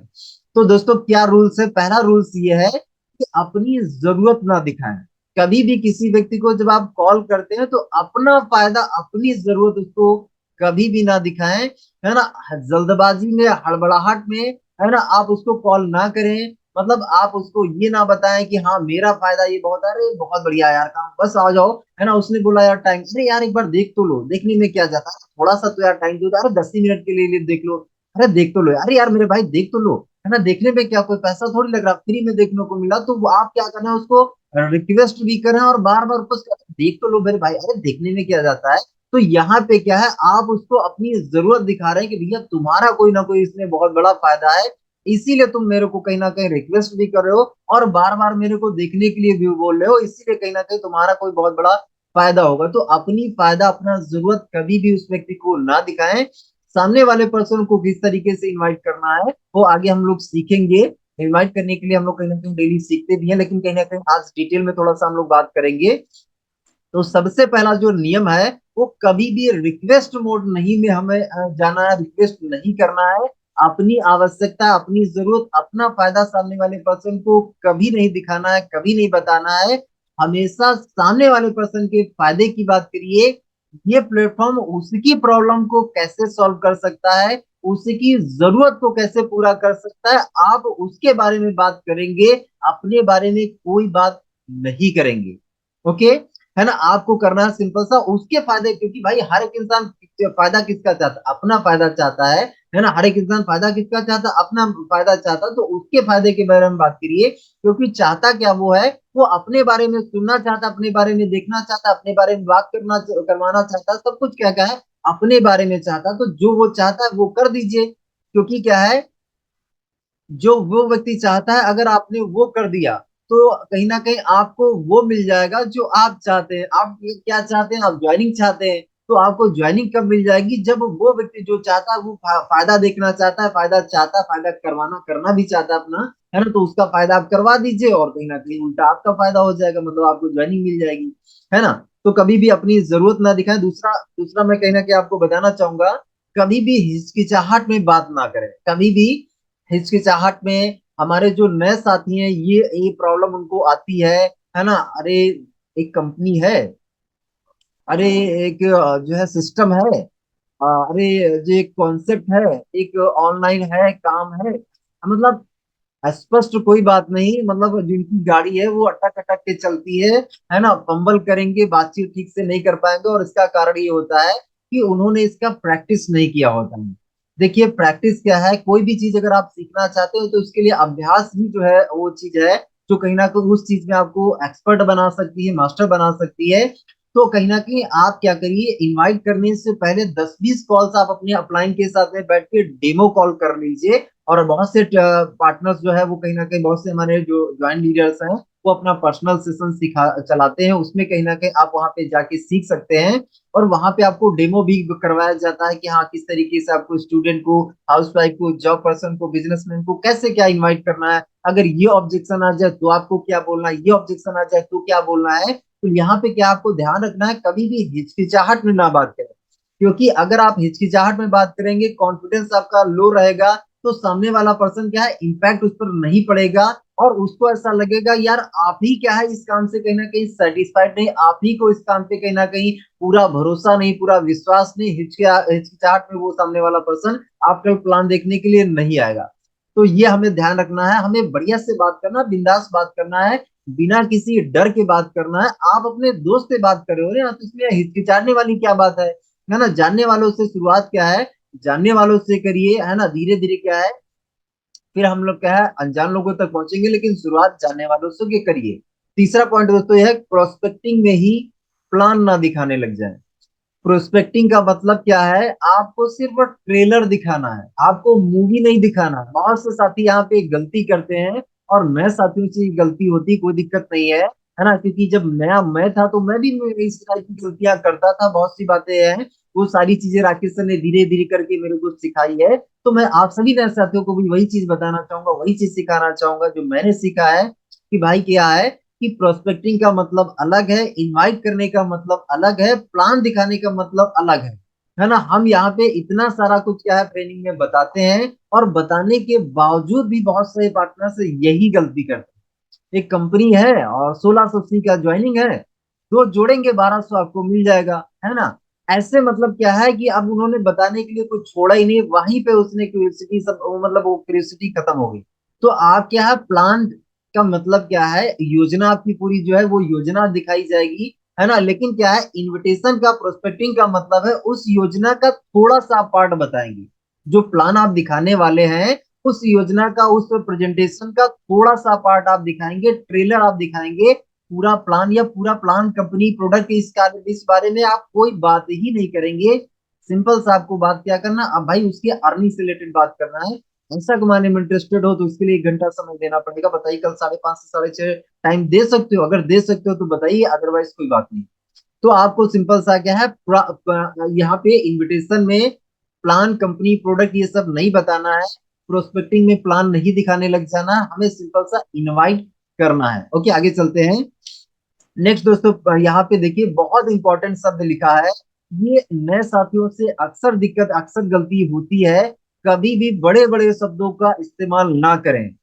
तो दोस्तों क्या रूल्स है, पहला रूल्स ये है कि अपनी जरूरत ना दिखाएं। कभी भी किसी व्यक्ति को जब आप कॉल करते हैं तो अपना फायदा, अपनी जरूरत उसको कभी भी ना दिखाएं, है ना। जल्दबाजी में, हड़बड़ाहट में, है ना, आप उसको कॉल ना करें। मतलब आप उसको ये ना बताएं कि हाँ मेरा फायदा ये बहुत है, अरे बहुत बढ़िया यार काम, बस आ जाओ, है ना। उसने बोला यार टाइम, अरे यार एक बार देख तो लो, देखने में क्या जाता है, थोड़ा सा तो यार टाइम दो, अरे 10 ही मिनट के लिए देख लो, अरे देख तो लो, अरे यार मेरे भाई देख तो लो, है ना। देखने में क्या कोई पैसा थोड़ी लग रहा, फ्री में देखने को मिला। तो वो आप क्या करना है, उसको रिक्वेस्ट भी करें और बार बार उसको देख तो लो मेरे भाई, अरे देखने में क्या जाता है। तो यहाँ पे क्या है, आप उसको अपनी जरूरत दिखा रहे हैं कि भैया तुम्हारा कोई ना कोई इसमें बहुत बड़ा फायदा है, इसीलिए तुम मेरे को कहीं ना कहीं रिक्वेस्ट भी कर रहे हो, और बार बार मेरे को देखने के लिए भी बोल रहे हो, इसीलिए कहीं ना कहीं तुम्हारा कोई बहुत बड़ा फायदा होगा। तो अपनी फायदा, अपना जरूरत कभी भी उस व्यक्ति को ना दिखाएं। सामने वाले पर्सन को किस तरीके से इनवाइट करना है वो आगे हम लोग सीखेंगे। इनवाइट करने के लिए हम लोग कहीं ना कहीं डेली सीखते भी हैं, लेकिन कहीं ना कहीं आज डिटेल में थोड़ा सा हम लोग बात करेंगे। तो सबसे पहला जो नियम है, वो कभी भी रिक्वेस्ट मोड नहीं में हमें जाना है, रिक्वेस्ट नहीं करना है। अपनी आवश्यकता, अपनी जरूरत, अपना फायदा सामने वाले पर्सन को कभी नहीं दिखाना है, कभी नहीं बताना है। हमेशा सामने वाले पर्सन के फायदे की बात करिए। ये प्लेटफॉर्म उसकी प्रॉब्लम को कैसे सॉल्व कर सकता है, उसकी जरूरत को कैसे पूरा कर सकता है, आप उसके बारे में बात करेंगे, अपने बारे में कोई बात नहीं करेंगे। ओके, है ना। आपको करना है सिंपल सा उसके फायदे, क्योंकि भाई हर एक इंसान फायदा किसका चाहता है, अपना फायदा चाहता है ना। हर एक इंसान फायदा किसका चाहता है, अपना फायदा चाहता है। तो उसके फायदे के बारे में बात करिए, क्योंकि चाहता क्या वो है, वो अपने बारे में सुनना चाहता है, अपने बारे में देखना चाहता है, अपने बारे में बात करना करवाना चाहता है, सब कुछ क्या क्या है, अपने बारे में चाहता है। तो जो वो चाहता है वो कर दीजिए, क्योंकि क्या है, जो वो व्यक्ति चाहता है, अगर आपने वो कर दिया तो कहीं ना कहीं आपको वो मिल जाएगा जो आप चाहते हैं। आप ये क्या चाहते हैं, आप ज्वाइनिंग चाहते हैं, तो आपको ज्वाइनिंग कब मिल जाएगी, जब वो व्यक्ति जो चाहता है वो फायदा देखना चाहता है, फायदा चाहता है, फायदा करवाना करना भी चाहता है अपना, है ना, तो उसका फायदा आप करवा दीजिए और कहीं ना कहीं उल्टा आपका फायदा हो जाएगा, मतलब आपको ज्वाइनिंग मिल जाएगी, है ना। तो कभी भी अपनी जरूरत ना दिखाएं। दूसरा दूसरा मैं कहीं ना कहीं आपको बताना चाहूंगा, कभी भी हिचकिचाहट में बात ना करें, कभी भी हिचकिचाहट में। हमारे जो नए साथी हैं, ये प्रॉब्लम उनको आती है ना। अरे एक कंपनी है, अरे एक जो है सिस्टम है, अरे जो एक कॉन्सेप्ट है, एक ऑनलाइन है, काम है, मतलब स्पष्ट कोई बात नहीं, मतलब जिनकी गाड़ी है वो अटक अटक के चलती है ना, फंबल करेंगे, बातचीत ठीक से नहीं कर पाएंगे, और इसका कारण ये होता है कि उन्होंने इसका प्रैक्टिस नहीं किया होता है। देखिए प्रैक्टिस क्या है, कोई भी चीज अगर आप सीखना चाहते हो तो उसके लिए अभ्यास ही जो है वो चीज है जो कहीं ना कहीं उस चीज में आपको एक्सपर्ट बना सकती है, मास्टर बना सकती है। तो कहीं ना कहीं आप क्या करिए, इनवाइट करने से पहले 10-20 कॉल्स आप अपने अपलाइन के साथ में बैठ के डेमो कॉल कर लीजिए। और बहुत से पार्टनर्स जो है वो कहीं ना कहीं, बहुत से हमारे जो ज्वाइंट लीडर्स हैं वो अपना पर्सनल सेशन सिखा चलाते हैं, उसमें कहीं ना कहीं आप वहां पे जाके सीख सकते हैं। और वहां पे आपको डेमो भी करवाया जाता है कि हाँ किस तरीके से आपको स्टूडेंट को, हाउसवाइफ को, जॉब पर्सन को, बिजनेसमैन को कैसे क्या इनवाइट करना है, अगर ये ऑब्जेक्शन आ जाए तो आपको क्या बोलना है, ये ऑब्जेक्शन आ जाए तो क्या बोलना है। तो यहाँ पे क्या आपको ध्यान रखना है, कभी भी हिचकिचाहट में ना बात करें, क्योंकि अगर आप हिचकिचाहट में बात करेंगे, कॉन्फिडेंस आपका लो रहेगा, तो सामने वाला पर्सन क्या है, इम्पैक्ट उस पर नहीं पड़ेगा, और उसको ऐसा लगेगा यार आप ही क्या है इस काम से कहीं ना कहीं सेटिस्फाइड नहीं, आप ही को इस काम पे कहीं ना कहीं पूरा भरोसा नहीं, पूरा विश्वास नहीं, हिचकिचाहट में वो सामने वाला पर्सन आपका प्लान देखने के लिए नहीं आएगा। तो ये हमें ध्यान रखना है, हमें बढ़िया से बात करना, बिंदास बात करना है, बिना किसी डर के बात करना है। आप अपने दोस्त से बात कर रहे हो ना, तो इसमें हिचकिचाने वाली क्या बात है ना। जानने वालों से शुरुआत क्या है, जानने वालों से करिए, है ना, धीरे धीरे क्या है, फिर हम लोग क्या है अनजान लोगों तक पहुंचेंगे, लेकिन शुरुआत जानने वालों से के करिए। तीसरा पॉइंट दोस्तों यह है, प्रोस्पेक्टिंग में ही प्लान ना दिखाने लग जाए। प्रोस्पेक्टिंग का मतलब क्या है, आपको सिर्फ ट्रेलर दिखाना है, आपको मूवी नहीं दिखाना है। बहुत से साथी यहाँ पे गलती करते हैं, और नए साथियों से गलती होती, कोई दिक्कत नहीं है ना, क्योंकि जब नया मैं था तो मैं भी इस तरह की गलतियां करता था, बहुत सी बातें हैं, वो सारी चीजें राकेश सर ने धीरे धीरे करके मेरे को सिखाई है। तो मैं आप सभी नए साथियों को भी वही चीज बताना चाहूंगा, वही चीज सिखाना चाहूंगा जो मैंने सीखा है, कि भाई क्या है, कि प्रोस्पेक्टिंग का मतलब अलग है, इनवाइट करने का मतलब अलग है, प्लान दिखाने का मतलब अलग है ना। हम यहाँ पे इतना सारा कुछ क्या है ट्रेनिंग में बताते हैं, और बताने के बावजूद भी बहुत सारे पार्टनर से यही गलती करते हैं। एक कंपनी है और 1680 का ज्वाइनिंग है, दो जोड़ेंगे 1200 आपको मिल जाएगा, है ना। ऐसे मतलब क्या है कि अब उन्होंने बताने के लिए कुछ छोड़ा ही नहीं, वहीं पे उसने क्यूरियोसिटी सब मतलब वो क्यूरियोसिटी खत्म हो गई। तो आप क्या है, प्लान का मतलब क्या है, योजना आपकी पूरी जो है वो योजना दिखाई जाएगी, है ना। लेकिन क्या है, इनविटेशन का, प्रोस्पेक्टिंग का मतलब है उस योजना का थोड़ा सा पार्ट बताएंगे। जो प्लान आप दिखाने वाले हैं, उस योजना का, उस प्रेजेंटेशन का थोड़ा सा पार्ट आप दिखाएंगे, ट्रेलर आप दिखाएंगे। पूरा प्लान या पूरा प्लान कंपनी प्रोडक्ट इस बारे में आप कोई बात ही नहीं करेंगे। सिंपल सा आपको बात क्या करना, अब भाई उसके अर्निंग से रिलेटेड बात करना है। पैसा कमाने में इंटरेस्टेड हो तो उसके लिए 1 घंटा समय देना पड़ेगा, बताइए कल 5:30 से 6:30 टाइम दे सकते हो, अगर दे सकते हो तो बताइए, अदरवाइज कोई बात नहीं। तो आपको सिंपल सा क्या है, यहाँ पे इनविटेशन में प्लान, कंपनी, प्रोडक्ट ये सब नहीं बताना है, प्रोस्पेक्टिंग में प्लान नहीं दिखाने लग जाना, हमें सिंपल सा इनवाइट करना है। ओके आगे चलते हैं। नेक्स्ट दोस्तों यहाँ पे देखिए बहुत इंपॉर्टेंट शब्द लिखा है, ये नए साथियों से अक्सर दिक्कत, अक्सर गलती होती है, कभी भी बड़े बड़े शब्दों का इस्तेमाल ना करें।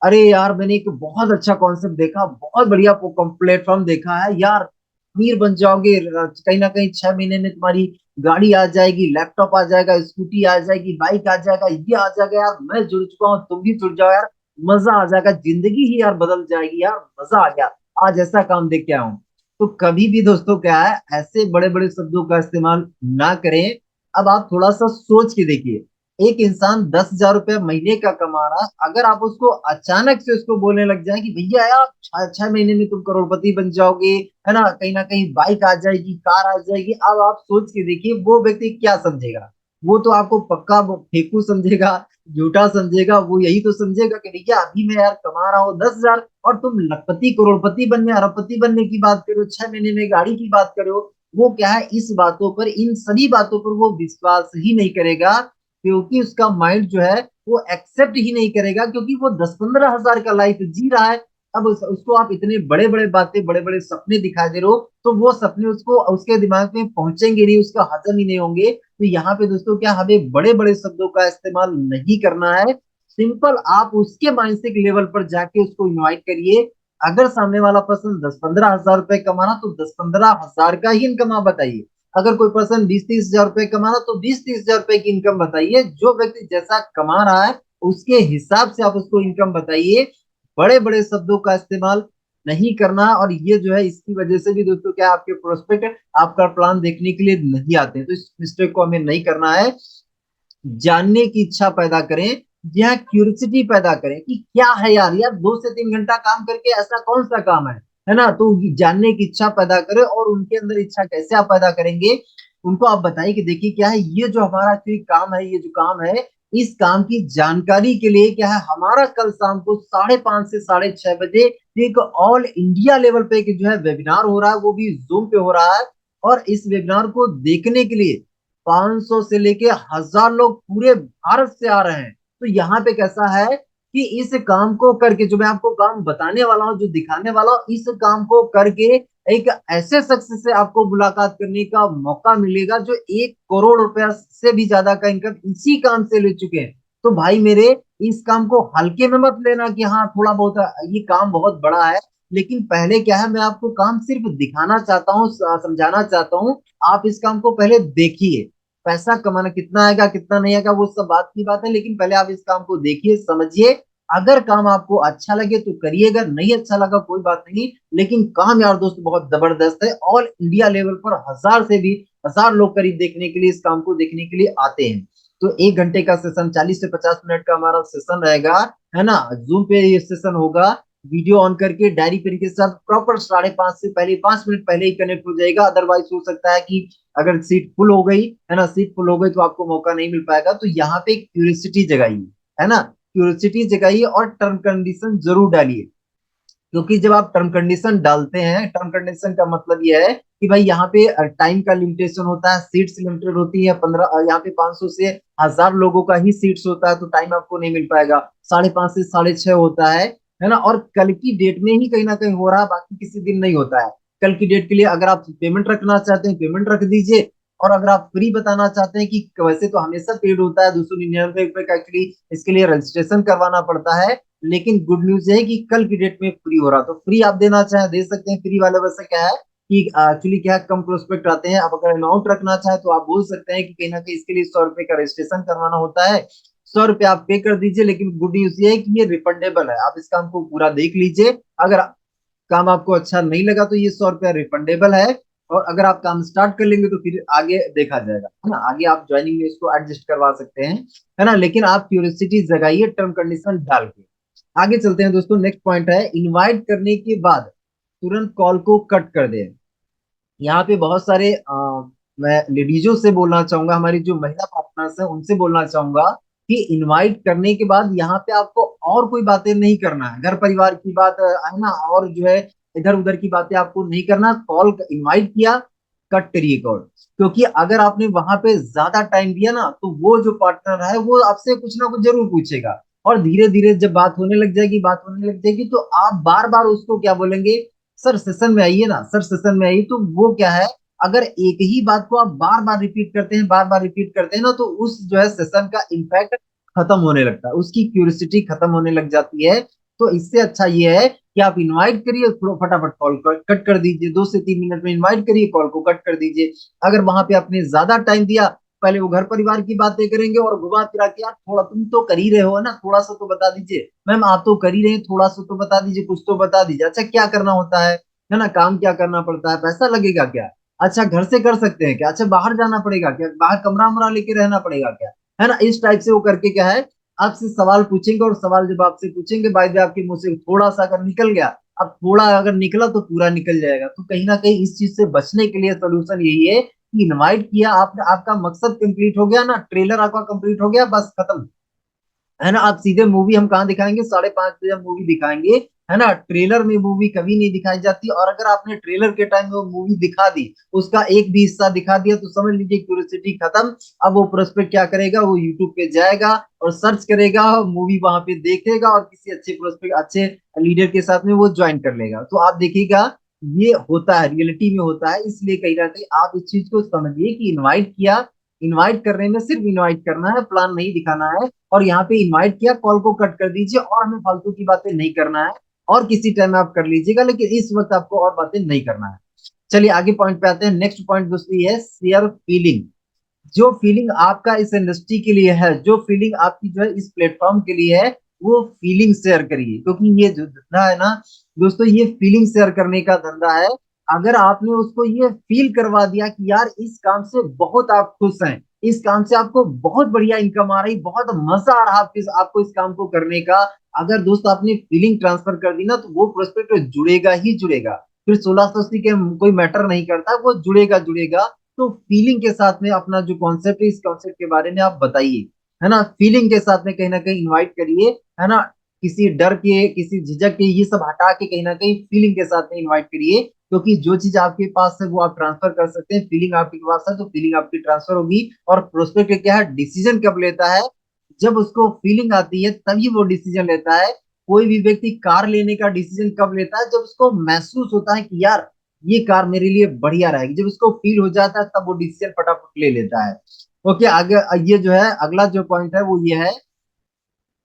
अरे यार मैंने एक बहुत अच्छा कॉन्सेप्ट देखा, बहुत बढ़िया प्लेटफॉर्म देखा है यार, अमीर बन जाओगे, कहीं ना कहीं 6 महीने में तुम्हारी गाड़ी आ जाएगी, लैपटॉप आ जाएगा, स्कूटी आ जाएगी, बाइक आ जाएगा, ये आ जाएगा, यार मैं जुड़ चुका हूँ, तुम भी जुड़ जाओ यार, मजा आ जाएगा, जिंदगी ही यार बदल जाएगी, यार मजा आ गया, आज ऐसा काम देख के आया हूँ। तो कभी भी दोस्तों क्या है, ऐसे बड़े बड़े शब्दों का इस्तेमाल ना करें। अब आप थोड़ा सा सोच के देखिए, एक इंसान 10,000 रुपये महीने का कमा रहा है, अगर आप उसको अचानक से उसको बोलने लग जाए कि भैया यार 6 महीने में तुम करोड़पति बन जाओगे, है ना कहीं बाइक आ जाएगी, कार आ जाएगी, अब आप सोच के देखिए वो व्यक्ति क्या समझेगा। वो तो आपको पक्का फेंकू समझेगा, झूठा समझेगा। वो यही तो समझेगा कि भैया अभी मैं यार कमा रहा हूँ 10,000 और तुम लखपति करोड़पति बनने अरबपति बनने की बात करो, 6 महीने में गाड़ी की बात करो। वो क्या है, इस बातों पर, इन सभी बातों पर वो विश्वास ही नहीं करेगा, क्योंकि उसका माइंड जो है वो एक्सेप्ट ही नहीं करेगा, क्योंकि वो 10-15 हजार का लाइफ जी रहा है। अब उसको आप इतने बड़े बड़े बातें, बड़े बड़े सपने दिखा दे रहे हो, तो वो सपने उसको, उसके दिमाग में पहुंचेंगे नहीं, उसका हजम ही नहीं होंगे। तो यहाँ पे दोस्तों क्या, हमें बड़े बड़े शब्दों का इस्तेमाल नहीं करना है। सिंपल आप उसके मानसिक लेवल पर जाके उसको इनवाइट करिए। अगर सामने वाला पर्सन 10-15 हजार रुपए कमाना, तो 10-15 हजार का ही इनकम आप बताइए। अगर कोई पर्सन 20-30 हजार रुपए कमाना, तो 20-30 हजार रुपए की इनकम बताइए। जो व्यक्ति जैसा कमा रहा है उसके हिसाब से आप उसको इनकम बताइए। बड़े बड़े शब्दों का इस्तेमाल नहीं करना। और ये जो है, इसकी वजह से भी दोस्तों क्या, आपके प्रोस्पेक्ट आपका प्लान देखने के लिए नहीं आते हैं। तो इस मिस्टेक को हमें नहीं करना है। जानने की इच्छा पैदा करें, यह क्यूरियोसिटी पैदा करें कि क्या है यार, 2 से 3 घंटा काम करके ऐसा कौन सा काम है ना। तो जानने की इच्छा पैदा करें। और उनके अंदर इच्छा कैसे आप पैदा करेंगे, उनको आप बताइए कि देखिए क्या है, ये जो हमारा एक्चुअली काम है, ये जो काम है, इस काम की जानकारी के लिए क्या है, हमारा कल शाम को 5:30 से 6:30 बजे एक ऑल इंडिया लेवल पे जो है वेबिनार हो रहा है, वो भी जूम पे हो रहा है। और इस वेबिनार को देखने के लिए 500 से लेके 1,000 लोग पूरे भारत से आ रहे हैं। तो यहाँ पे कैसा है कि इस काम को करके, जो मैं आपको काम बताने वाला हूँ, जो दिखाने वाला हूँ, इस काम को करके एक ऐसे शख्स से आपको मुलाकात करने का मौका मिलेगा जो 1 करोड़ रुपया से भी ज्यादा का इनकम इसी काम से ले चुके हैं। तो भाई मेरे, इस काम को हल्के में मत लेना कि हाँ थोड़ा बहुत ये काम बहुत बड़ा है। लेकिन पहले क्या है, मैं आपको काम सिर्फ दिखाना चाहता हूँ, समझाना चाहता हूँ। आप इस काम को पहले देखिए। पैसा कमाना कितना आएगा कितना नहीं आएगा वो सब बात की बात है, लेकिन पहले आप इस काम को देखिए, समझिए। अगर काम आपको अच्छा लगे तो करिएगा, नहीं अच्छा लगा कोई बात नहीं। लेकिन काम यार दोस्त बहुत जबरदस्त है। ऑल इंडिया लेवल पर 1,000 लोग करीब देखने के लिए, इस काम को देखने के लिए आते हैं। तो 1 घंटे का सेशन, 40 से 50 मिनट का हमारा सेशन रहेगा, है ना। जूम पे ये सेशन होगा। वीडियो ऑन करके डायरी पेन के साथ प्रॉपर 5:30 से पहले, 5 मिनट पहले ही कनेक्ट हो जाएगा। अदरवाइज हो सकता है कि अगर सीट फुल हो गई, है ना, सीट फुल हो गई तो आपको मौका नहीं मिल पाएगा। तो यहाँ पे क्यूरियोसिटी जगाइए, है ना, क्यूरियोसिटी जगाइए और टर्म कंडीशन जरूर डालिए। क्योंकि जब आप टर्म कंडीशन डालते हैं, टर्म कंडीशन का मतलब यह है कि भाई यहाँ पे टाइम का लिमिटेशन होता है, सीट्स लिमिटेड होती है 15, यहाँ पे 500 से 1,000 लोगों का ही सीट्स होता है, तो टाइम आपको नहीं मिल पाएगा। 5:30 से 6:30 होता है ना। और कल की डेट में ही कहीं ना कहीं हो रहा है, बाकी किसी दिन नहीं होता है। कल की डेट के लिए अगर आप पेमेंट रखना चाहते हैं, पेमेंट रख दीजिए। और अगर आप फ्री बताना चाहते हैं, कि वैसे तो हमेशा पेड होता है 299 रुपए का, एक्चुअली इसके लिए रजिस्ट्रेशन करवाना पड़ता है। लेकिन गुड न्यूज है कि कल की डेट में फ्री हो रहा, तो फ्री आप देना चाहे दे सकते हैं। फ्री वाले वैसे क्या है कि एक्चुअली क्या है, कम प्रोस्पेक्ट आते हैं। अब अगर अमाउंट रखना चाहे तो आप बोल सकते हैं कि कहीं ना कहीं इसके लिए 100 रुपए का रजिस्ट्रेशन करवाना होता है। 100 रुपए आप पे कर दीजिए। लेकिन गुड न्यूज ये है कि ये रिफंडेबल है, आप इस काम को पूरा देख लीजिए। अगर काम आपको अच्छा नहीं लगा तो ये 100 रुपया रिफंडेबल है। और अगर आप काम स्टार्ट कर लेंगे तो फिर आगे देखा जाएगा, है ना। आगे आप ज्वाइनिंग में इसको एडजस्ट करवा सकते हैं, है ना। लेकिन आप क्यूरियोसिटी जगाइए टर्म कंडीशन डाल के। आगे चलते हैं दोस्तों। नेक्स्ट पॉइंट है, इनवाइट करने के बाद तुरंत कॉल को कट कर दें। यहाँ पे बहुत सारे मैं लेडीजों से बोलना चाहूंगा, हमारी जो महिला पार्टनर्स हैं उनसे बोलना चाहूंगा कि इनवाइट करने के बाद यहाँ पे आपको और कोई बातें नहीं करना है। घर परिवार की बात है ना, और जो है इधर उधर की बातें आपको नहीं करना। कॉल इनवाइट किया, कट करिए कॉल। क्योंकि अगर आपने वहां पे ज्यादा टाइम दिया ना, तो वो जो पार्टनर है वो आपसे कुछ ना कुछ जरूर पूछेगा। और धीरे धीरे जब बात होने लग जाएगी, बात होने लग जाएगी, तो आप बार बार उसको क्या बोलेंगे, सर सेशन में आइए ना, सर सेशन में आइए। तो वो क्या है, अगर एक ही बात को आप बार बार रिपीट करते हैं, बार बार रिपीट करते हैं ना, तो उस जो है सेशन का इम्पैक्ट खत्म होने लगता है, उसकी क्यूरियोसिटी खत्म होने लग जाती है। तो इससे अच्छा ये है कि आप इनवाइट करिए, फटाफट कॉल कट कर दीजिए। 2 से 3 मिनट में इनवाइट करिए, कॉल को कट कर दीजिए। अगर वहां पे आपने ज्यादा टाइम दिया, पहले वो घर परिवार की बातें करेंगे और घुमा फिरा के, यार थोड़ा तुम तो कर ही रहे हो ना, थोड़ा सा तो बता दीजिए। मैम आप तो कर ही रहे हैं, थोड़ा सा तो बता दीजिए, कुछ तो बता दीजिए। अच्छा क्या करना होता है ना, काम क्या करना पड़ता है, पैसा लगेगा क्या, अच्छा घर से कर सकते हैं क्या, अच्छा बाहर जाना पड़ेगा क्या, बाहर कमरा वमरा लेके रहना पड़ेगा क्या, है ना। इस टाइप से वो करके क्या है, आपसे सवाल पूछेंगे। और सवाल जब आपसे पूछेंगे, बाय आपके मुंह से थोड़ा सा अगर निकल गया, अब थोड़ा अगर निकला तो पूरा निकल जाएगा। तो कहीं ना कहीं इस चीज से बचने के लिए सोल्यूशन यही है इनवाइट किया आपने, आपका मकसद कंप्लीट हो गया ना, ट्रेलर आपका कंप्लीट हो गया, बस खत्म। है ना, आप सीधे मूवी हम कहाँ दिखाएंगे, 5:30 बजे हम मूवी दिखाएंगे। है ना, ट्रेलर में मूवी कभी नहीं दिखाई जाती, और अगर आपने ट्रेलर के टाइम में वो मूवी दिखा दी, उसका एक भी हिस्सा दिखा दिया, तो समझ लीजिए क्यूरियोसिटी खत्म। अब वो प्रोस्पेक्ट क्या करेगा, वो यूट्यूब पे जाएगा और सर्च करेगा, मूवी वहां पे देखेगा, और किसी अच्छे प्रोस्पेक्ट, अच्छे लीडर के साथ में वो ज्वाइन कर लेगा। तो आप देखिएगा, ये होता है, रियलिटी में होता है। इसलिए कहीं ना कहीं आप इस चीज को समझिए कि इनवाइट किया, इनवाइट करने में सिर्फ इनवाइट करना है, प्लान नहीं दिखाना है। और यहाँ पे इनवाइट किया, कॉल को कट कर दीजिए, और हमें फालतू की बातें नहीं करना है। और किसी टाइम आप कर लीजिएगा, लेकिन इस वक्त आपको और बातें नहीं करना है। चलिए आगे पॉइंट पे आते हैं। नेक्स्ट पॉइंट दोस्तों ये है शेयर फीलिंग। जो फीलिंग आपका इस इंडस्ट्री के लिए है, जो फीलिंग आपकी जो है इस प्लेटफॉर्म के लिए है, वो फीलिंग शेयर करिए। क्योंकि ये जो धंधा है ना दोस्तों, ये फीलिंग शेयर करने का धंधा है। अगर आपने उसको ये फील करवा दिया कि यार इस काम से बहुत आप खुश हैं, इस काम से आपको बहुत बढ़िया इनकम आ रही, बहुत मजा आ रहा आपको इस काम को करने का, अगर दोस्त आपने फीलिंग ट्रांसफर कर दी ना, तो वो प्रोस्पेक्ट जुड़ेगा ही जुड़ेगा। फिर 1680 के कोई मैटर नहीं करता, वो जुड़ेगा जुड़ेगा। तो फीलिंग के साथ में अपना जो कॉन्सेप्ट है, इस कॉन्सेप्ट के बारे में आप बताइए। है ना, फीलिंग के साथ में कहीं ना कहीं इनवाइट करिए। है ना, किसी डर के, किसी झिझक के, ये सब हटा के कहीं ना कहीं फीलिंग के साथ में इनवाइट करिए। क्योंकि जो चीज आपके पास है वो आप ट्रांसफर कर सकते हैं, फीलिंग आपके पास है तो फीलिंग आपकी ट्रांसफर होगी। और प्रोस्पेक्ट क्या है, डिसीजन कब लेता है, जब उसको फीलिंग आती है तभी वो डिसीजन लेता है। कोई भी व्यक्ति कार लेने का डिसीजन कब लेता है, जब उसको महसूस होता है कि यार ये कार मेरे लिए बढ़िया रहेगी, जब उसको फील हो जाता है तब वो डिसीजन फटाफट ले लेता है। ओके, आगे ये जो है अगला जो पॉइंट है वो ये है,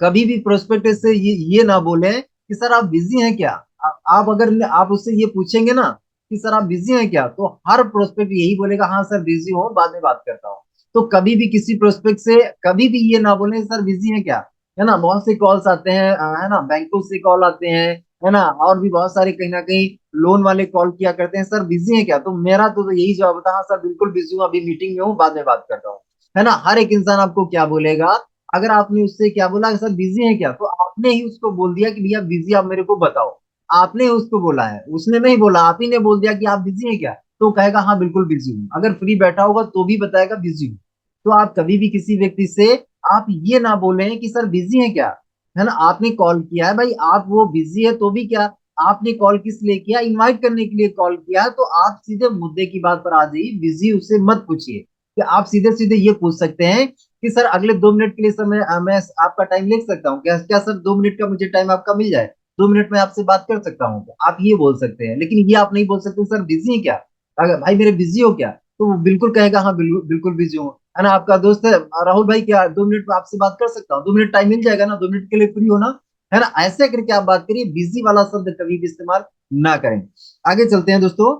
कभी भी प्रोस्पेक्टस से ये ना बोले कि सर आप बिजी हैं क्या। आप अगर आप उससे ये पूछेंगे ना कि सर आप बिजी हैं क्या, तो हर प्रोस्पेक्ट यही बोलेगा हाँ सर बिजी हूँ, बाद में बात करता हूँ। तो कभी भी किसी प्रोस्पेक्ट से कभी भी ये ना बोले सर बिजी हैं क्या। है ना, बहुत से कॉल्स आते हैं, है ना, बैंकों से कॉल आते हैं। है ना, और भी बहुत सारे कहीं ना कहीं लोन वाले कॉल किया करते हैं, सर बिजी हैं क्या। तो मेरा तो यही जवाब होता है, हाँ सर बिल्कुल बिजी हूँ, अभी मीटिंग में हूँ, बाद में बात करता हूँ। है ना, हर एक इंसान आपको क्या बोलेगा, अगर आपने उससे क्या बोला कि सर बिजी है क्या, तो आपने ही उसको बोल दिया कि भैया बिजी आप मेरे को बताओ। आपने उसको बोला है, उसने नहीं बोला, आप ही ने बोल दिया कि आप बिजी हैं क्या, तो कहेगा हाँ बिल्कुल बिजी हूँ। अगर फ्री बैठा होगा तो भी बताएगा बिजी हूँ। तो आप कभी भी किसी व्यक्ति से आप ये ना बोले कि सर बिजी है क्या। है ना, आपने कॉल किया है भाई, आप वो बिजी है तो भी क्या, आपने कॉल किस लिए किया, इनवाइट करने के लिए कॉल किया है, तो आप सीधे मुद्दे की बात पर आ जाइए, बिजी उससे मत पूछिए। कि आप सीधे सीधे ये पूछ सकते हैं कि सर अगले 2 मिनट के लिए समय मैं आपका टाइम ले सकता हूँ क्या, क्या सर 2 मिनट का मुझे टाइम आपका मिल जाए, 2 मिनट में आपसे बात कर सकता हूँ, आप ये बोल सकते हैं। लेकिन ये आप नहीं बोल सकते सर बिजी है क्या। अगर भाई मेरे बिजी हो क्या, तो वो बिल्कुल कहेगा हाँ बिल्कुल बिजी हूँ। है ना, आपका दोस्त है राहुल भाई, क्या 2 मिनट में आपसे बात कर सकता हूँ, 2 मिनट टाइम मिल जाएगा ना, 2 मिनट के लिए फ्री हो ना। है ना, ऐसे करके आप बात करिए, बिजी वाला शब्द कभी भी इस्तेमाल ना करें। आगे चलते हैं दोस्तों।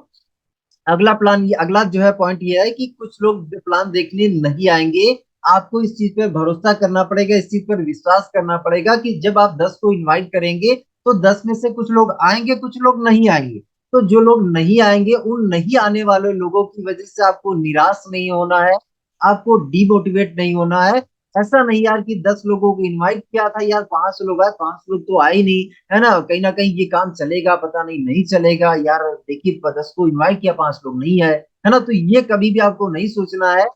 अगला प्लान, ये अगला जो है पॉइंट ये है कि कुछ लोग प्लान देखने नहीं आएंगे। आपको इस चीज पे भरोसा करना पड़ेगा, इस चीज पर विश्वास करना पड़ेगा कि जब आप 10 को इनवाइट करेंगे, तो 10 में से कुछ लोग आएंगे, कुछ लोग नहीं आएंगे। तो जो लोग नहीं आएंगे, उन नहीं आने वाले लोगों की वजह से आपको निराश नहीं होना है, आपको डिमोटिवेट नहीं होना है। ऐसा नहीं यार कि 10 लोगों को इनवाइट किया था यार, 5 लोग आए, 5 लोग तो आए ही नहीं। है ना कहीं ये काम चलेगा, पता नहीं नहीं चलेगा यार, देखिए 10 को इनवाइट किया, 5 लोग नहीं आए। है ना, तो ये कभी भी आपको नहीं सोचना है।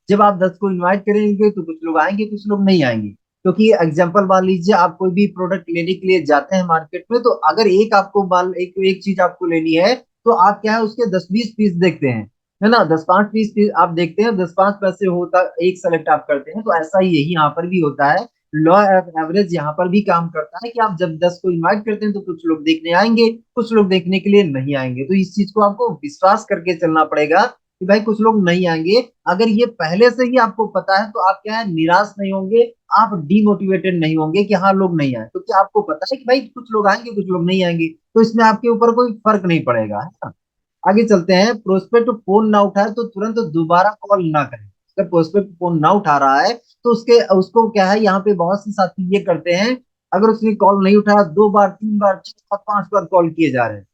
जब आप 10 को इनवाइट करेंगे तो कुछ लोग आएंगे, कुछ लोग नहीं आएंगे। क्योंकि एग्जाम्पल मान लीजिए, आप कोई भी प्रोडक्ट लेने के लिए जाते हैं मार्केट में, तो अगर एक आपको माल एक चीज आपको लेनी है, तो आप क्या है उसके 10-20 पीस देखते हैं। है ना, 10-5 पीस आप देखते हैं, 10-5 पैसे होता एक सेलेक्ट आप करते हैं। तो ऐसा ही यही यहाँ पर भी होता है। लॉ एवरेज यहाँ पर भी काम करता है कि आप जब 10 को इनवाइट करते हैं, तो कुछ लोग देखने आएंगे, कुछ लोग देखने के लिए नहीं आएंगे। तो इस चीज को आपको विश्वास करके चलना पड़ेगा कि भाई कुछ लोग नहीं आएंगे। अगर ये पहले से ही आपको पता है, तो आप क्या है निराश नहीं होंगे, आप डिमोटिवेटेड नहीं होंगे कि हाँ लोग नहीं आए, क्योंकि आपको पता है कि भाई कुछ लोग आएंगे, कुछ लोग नहीं आएंगे, तो इसमें आपके ऊपर कोई फर्क नहीं पड़ेगा। है ना, आगे चलते हैं। प्रोस्पेक्ट फोन ना उठाए तो तुरंत दोबारा कॉल ना करें। अगर प्रोस्पेक्ट फोन ना उठा रहा है, तो उसके उसको क्या है, यहाँ पे बहुत से साथी ये करते हैं, अगर उसने कॉल नहीं उठाया, 2 बार 3 बार 4 बार 5 बार कॉल किए जा रहे हैं।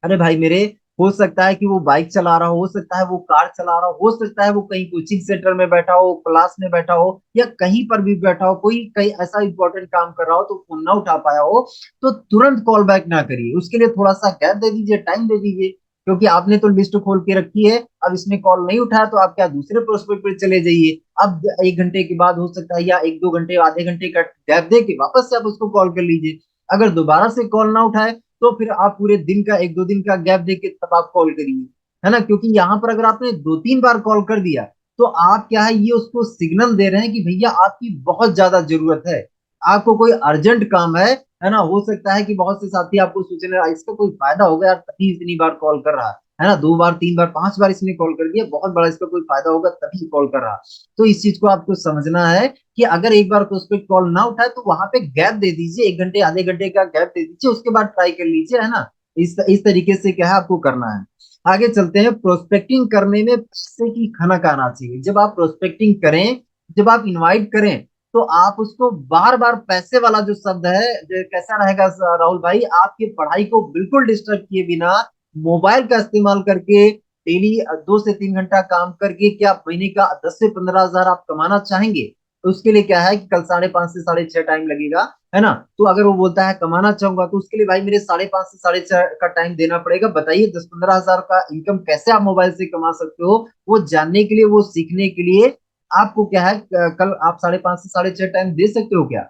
अरे भाई मेरे, हो सकता है कि वो बाइक चला रहा हो सकता है वो कार चला रहा हो सकता है वो कहीं कोचिंग सेंटर में बैठा हो, क्लास में बैठा हो, या कहीं पर भी बैठा हो, कोई कहीं ऐसा इंपॉर्टेंट काम कर रहा हो तो फोन ना उठा पाया हो, तो तुरंत कॉल बैक ना करिए, उसके लिए थोड़ा सा गैप दे दीजिए, टाइम दे दीजिए। क्योंकि आपने तो लिस्ट खोल के रखी है। अब इसने कॉल नहीं उठाया तो आप क्या दूसरे प्रोस्पेक्ट पे चले जाइए। अब 1 घंटे के बाद हो सकता है, या 1-2 घंटे, आधे घंटे का गैप दे के वापस से आप उसको कॉल कर लीजिए। अगर दोबारा से कॉल ना उठाए तो फिर आप पूरे दिन का, 1-2 दिन का गैप दे के तब आप कॉल करिए, है ना। क्योंकि यहाँ पर अगर आपने 2-3 बार कॉल कर दिया तो आप क्या है, ये उसको सिग्नल दे रहे हैं कि भैया आपकी बहुत ज्यादा जरूरत है, आपको कोई अर्जेंट काम है ना। हो सकता है कि बहुत से साथी आपको सोचने लगा इसका कोई फायदा होगा यार, तभी इतनी बार कॉल कर रहा है ना। 2 बार, 3 बार, 5 बार इसने कॉल कर दिया, बहुत बड़ा इसका कोई फायदा होगा तभी कॉल कर रहा। तो इस चीज को आपको समझना है कि अगर एक बार प्रोस्पेक्ट कॉल ना उठाए तो वहां पे गैप दे दीजिए, 1 घंटे, आधे घंटे का गैप दे दीजिए, उसके बाद ट्राई कर लीजिए, है ना। इस तरीके से क्या है आपको करना है। आगे चलते हैं। प्रोस्पेक्टिंग करने में पैसे की खनक आना चाहिए। जब आप प्रोस्पेक्टिंग करें, जब आप इनवाइट करें, तो आप उसको बार बार पैसे वाला जो शब्द है, जो कैसा रहेगा राहुल भाई, आपकी पढ़ाई को बिल्कुल डिस्टर्ब किए बिना मोबाइल का इस्तेमाल करके डेली 2 से 3 घंटा काम करके क्या महीने का 10 से 15 हजार आप कमाना चाहेंगे? तो उसके लिए क्या है कि कल 5:30 से 6:30 टाइम लगेगा, है ना। तो अगर वो बोलता है कमाना चाहूंगा तो उसके लिए भाई मेरे 5:30 से 6:30 का टाइम देना पड़ेगा। बताइए 10-15 हजार का इनकम कैसे आप मोबाइल से कमा सकते हो, वो जानने के लिए, वो सीखने के लिए आपको क्या है, कल आप 5:30 से 6:30 टाइम दे सकते हो क्या?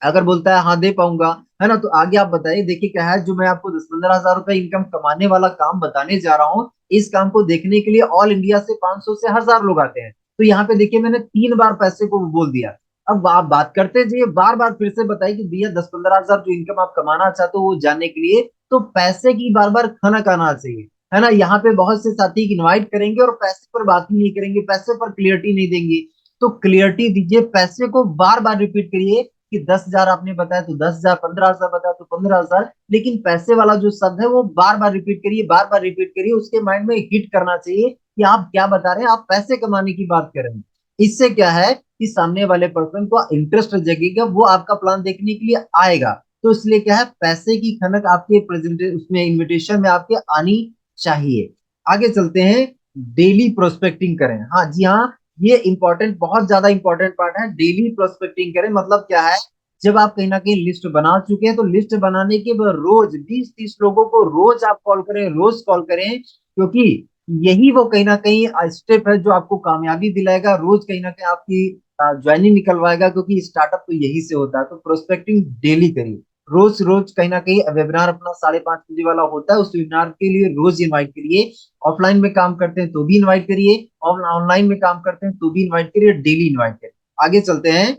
अगर बोलता है हाँ दे पाऊंगा, है ना, तो आगे आप बताइए। देखिए क्या है, जो मैं आपको 10-15 हजार रुपए इनकम कमाने वाला काम बताने जा रहा हूँ, इस काम को देखने के लिए ऑल इंडिया से 500 से 1000 लोग आते हैं। तो यहाँ पे देखिए मैंने 3 बार पैसे को बोल दिया। अब आप बात करते जाइए, बार बार फिर से बताइए कि भैया 10-15 हजार जो इनकम आप कमाना चाहते हो वो जानने के लिए तो पैसे की बार बार खनक आना चाहिए, है ना। यहाँ पे बहुत से साथी इनवाइट करेंगे और पैसे पर बात ही नहीं करेंगे, पैसे पर क्लियरिटी नहीं देंगे। तो क्लियरिटी दीजिए, पैसे को बार बार रिपीट करिए कि 10 हजार आपने बताया तो 10 हजार, 15 हजार बताया तो 15 हजार, लेकिन पैसे वाला जो शब्द है वो बार बार रिपीट करिए, बार बार रिपीट करिए। उसके माइंड में हिट करना चाहिए कि आप क्या बता रहे हैं, आप पैसे कमाने की बात कर रहे हैं। इससे क्या है कि सामने वाले पर्सन को इंटरेस्ट जगेगा, वो आपका प्लान देखने के लिए आएगा। तो इसलिए क्या है, पैसे की खनक आपके प्रेजेंट उसमें इनविटेशन में आपके आनी चाहिए। आगे चलते हैं। डेली प्रोस्पेक्टिंग करें। हाँ जी हाँ, ये इंपॉर्टेंट, बहुत ज्यादा इंपॉर्टेंट पार्ट है। डेली प्रोस्पेक्टिंग करें मतलब क्या है, जब आप कहीं ना कहीं लिस्ट बना चुके हैं तो लिस्ट बनाने के बाद रोज 20-30 लोगों को रोज आप कॉल करें, रोज कॉल करें, क्योंकि यही वो कहीं ना कहीं स्टेप है जो आपको कामयाबी दिलाएगा। रोज कहीं ना कहीं आपकी ज्वाइनिंग निकलवाएगा, क्योंकि स्टार्टअप तो यही से होता है। तो प्रोस्पेक्टिंग डेली करिए, रोज रोज कहीं ना कहीं। वेबिनार अपना 5:30 बजे वाला होता है, उस वेबिनार के लिए रोज इनवाइट करिए। ऑफलाइन में काम करते हैं तो भी इनवाइट करिए, और ऑनलाइन में काम करते हैं तो भी इनवाइट करिए, डेली इनवाइट करिए। आगे चलते हैं।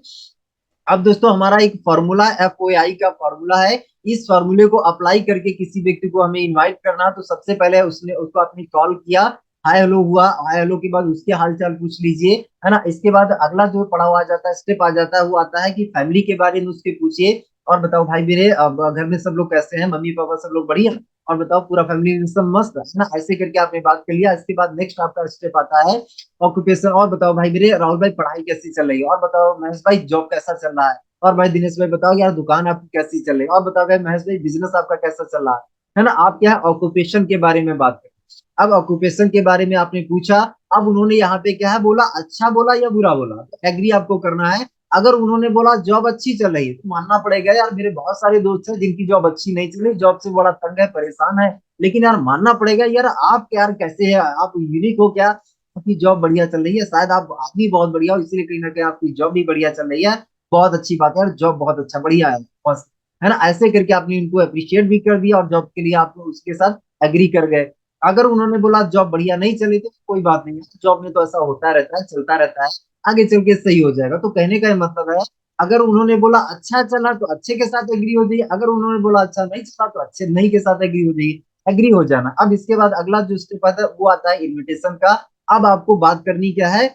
अब दोस्तों हमारा एक फॉर्मूला FOI का फॉर्मूला है। इस फॉर्मूले को अप्लाई करके किसी व्यक्ति को हमें इनवाइट करना, तो सबसे पहले उसने उसको आपने कॉल किया, हाय हेलो हुआ, हाय हेलो के बाद उसके हालचाल पूछ लीजिए, है ना। इसके बाद अगला जो पड़ा हुआ आ जाता है, स्टेप आ जाता है, वो आता है कि फैमिली के बारे में उसके पूछिए। और बताओ भाई मेरे अब घर में सब लोग कैसे हैं, मम्मी पापा सब लोग बढ़िया, और बताओ पूरा फैमिली सब मस्त है ना। ऐसे करके आपने बात कर लिया। इसके बाद नेक्स्ट आपका स्टेप आता है ऑक्यूपेशन। और बताओ भाई मेरे राहुल भाई पढ़ाई कैसी चल रही है, और बताओ महेश भाई जॉब कैसा चल रहा है, और भाई दिनेश भाई बताओ यार दुकान आपकी कैसी चल रही है, और बताओ भाई महेश भाई बिजनेस आपका कैसा चल रहा है ना। आप क्या है ऑक्यूपेशन के बारे में बात करें। अब ऑक्यूपेशन के बारे में आपने पूछा, अब उन्होंने यहाँ पे क्या है बोला, अच्छा बोला या बुरा बोला, तो एग्री आपको करना है। अगर उन्होंने बोला जॉब अच्छी चल रही है तो मानना पड़ेगा यार, मेरे बहुत सारे दोस्त हैं जिनकी जॉब अच्छी नहीं चल रही, जॉब से बड़ा तंग है, परेशान है, लेकिन यार मानना पड़ेगा यार आप यार कैसे है, आप यूनिक हो क्या, आपकी जॉब बढ़िया चल रही है, शायद आप आदमी बहुत बढ़िया हो इसलिए कहीं ना कहीं आपकी जॉब भी बढ़िया चल रही है। बहुत अच्छी बात है यार, जॉब बहुत अच्छा बढ़िया है बस, है ना। ऐसे करके आपने इनको अप्रिशिएट भी कर दिया और जॉब के लिए आप उसके साथ एग्री कर गए। अगर उन्होंने बोला जॉब बढ़िया नहीं चली तो कोई बात नहीं है, जॉब में तो ऐसा होता रहता है, चलता रहता है, आगे चल के सही हो जाएगा। तो कहने का मतलब है, अगर उन्होंने बोला अच्छा चला तो अच्छे के साथ एग्री हो जाइए, अगर उन्होंने बोला अच्छा नहीं चला तो अच्छे नहीं के साथ एग्री हो जाइए, एग्री हो जाना। अब इसके बाद अगला जो स्टेप आता है वो आता है इनविटेशन का। अब आपको बात करनी क्या है,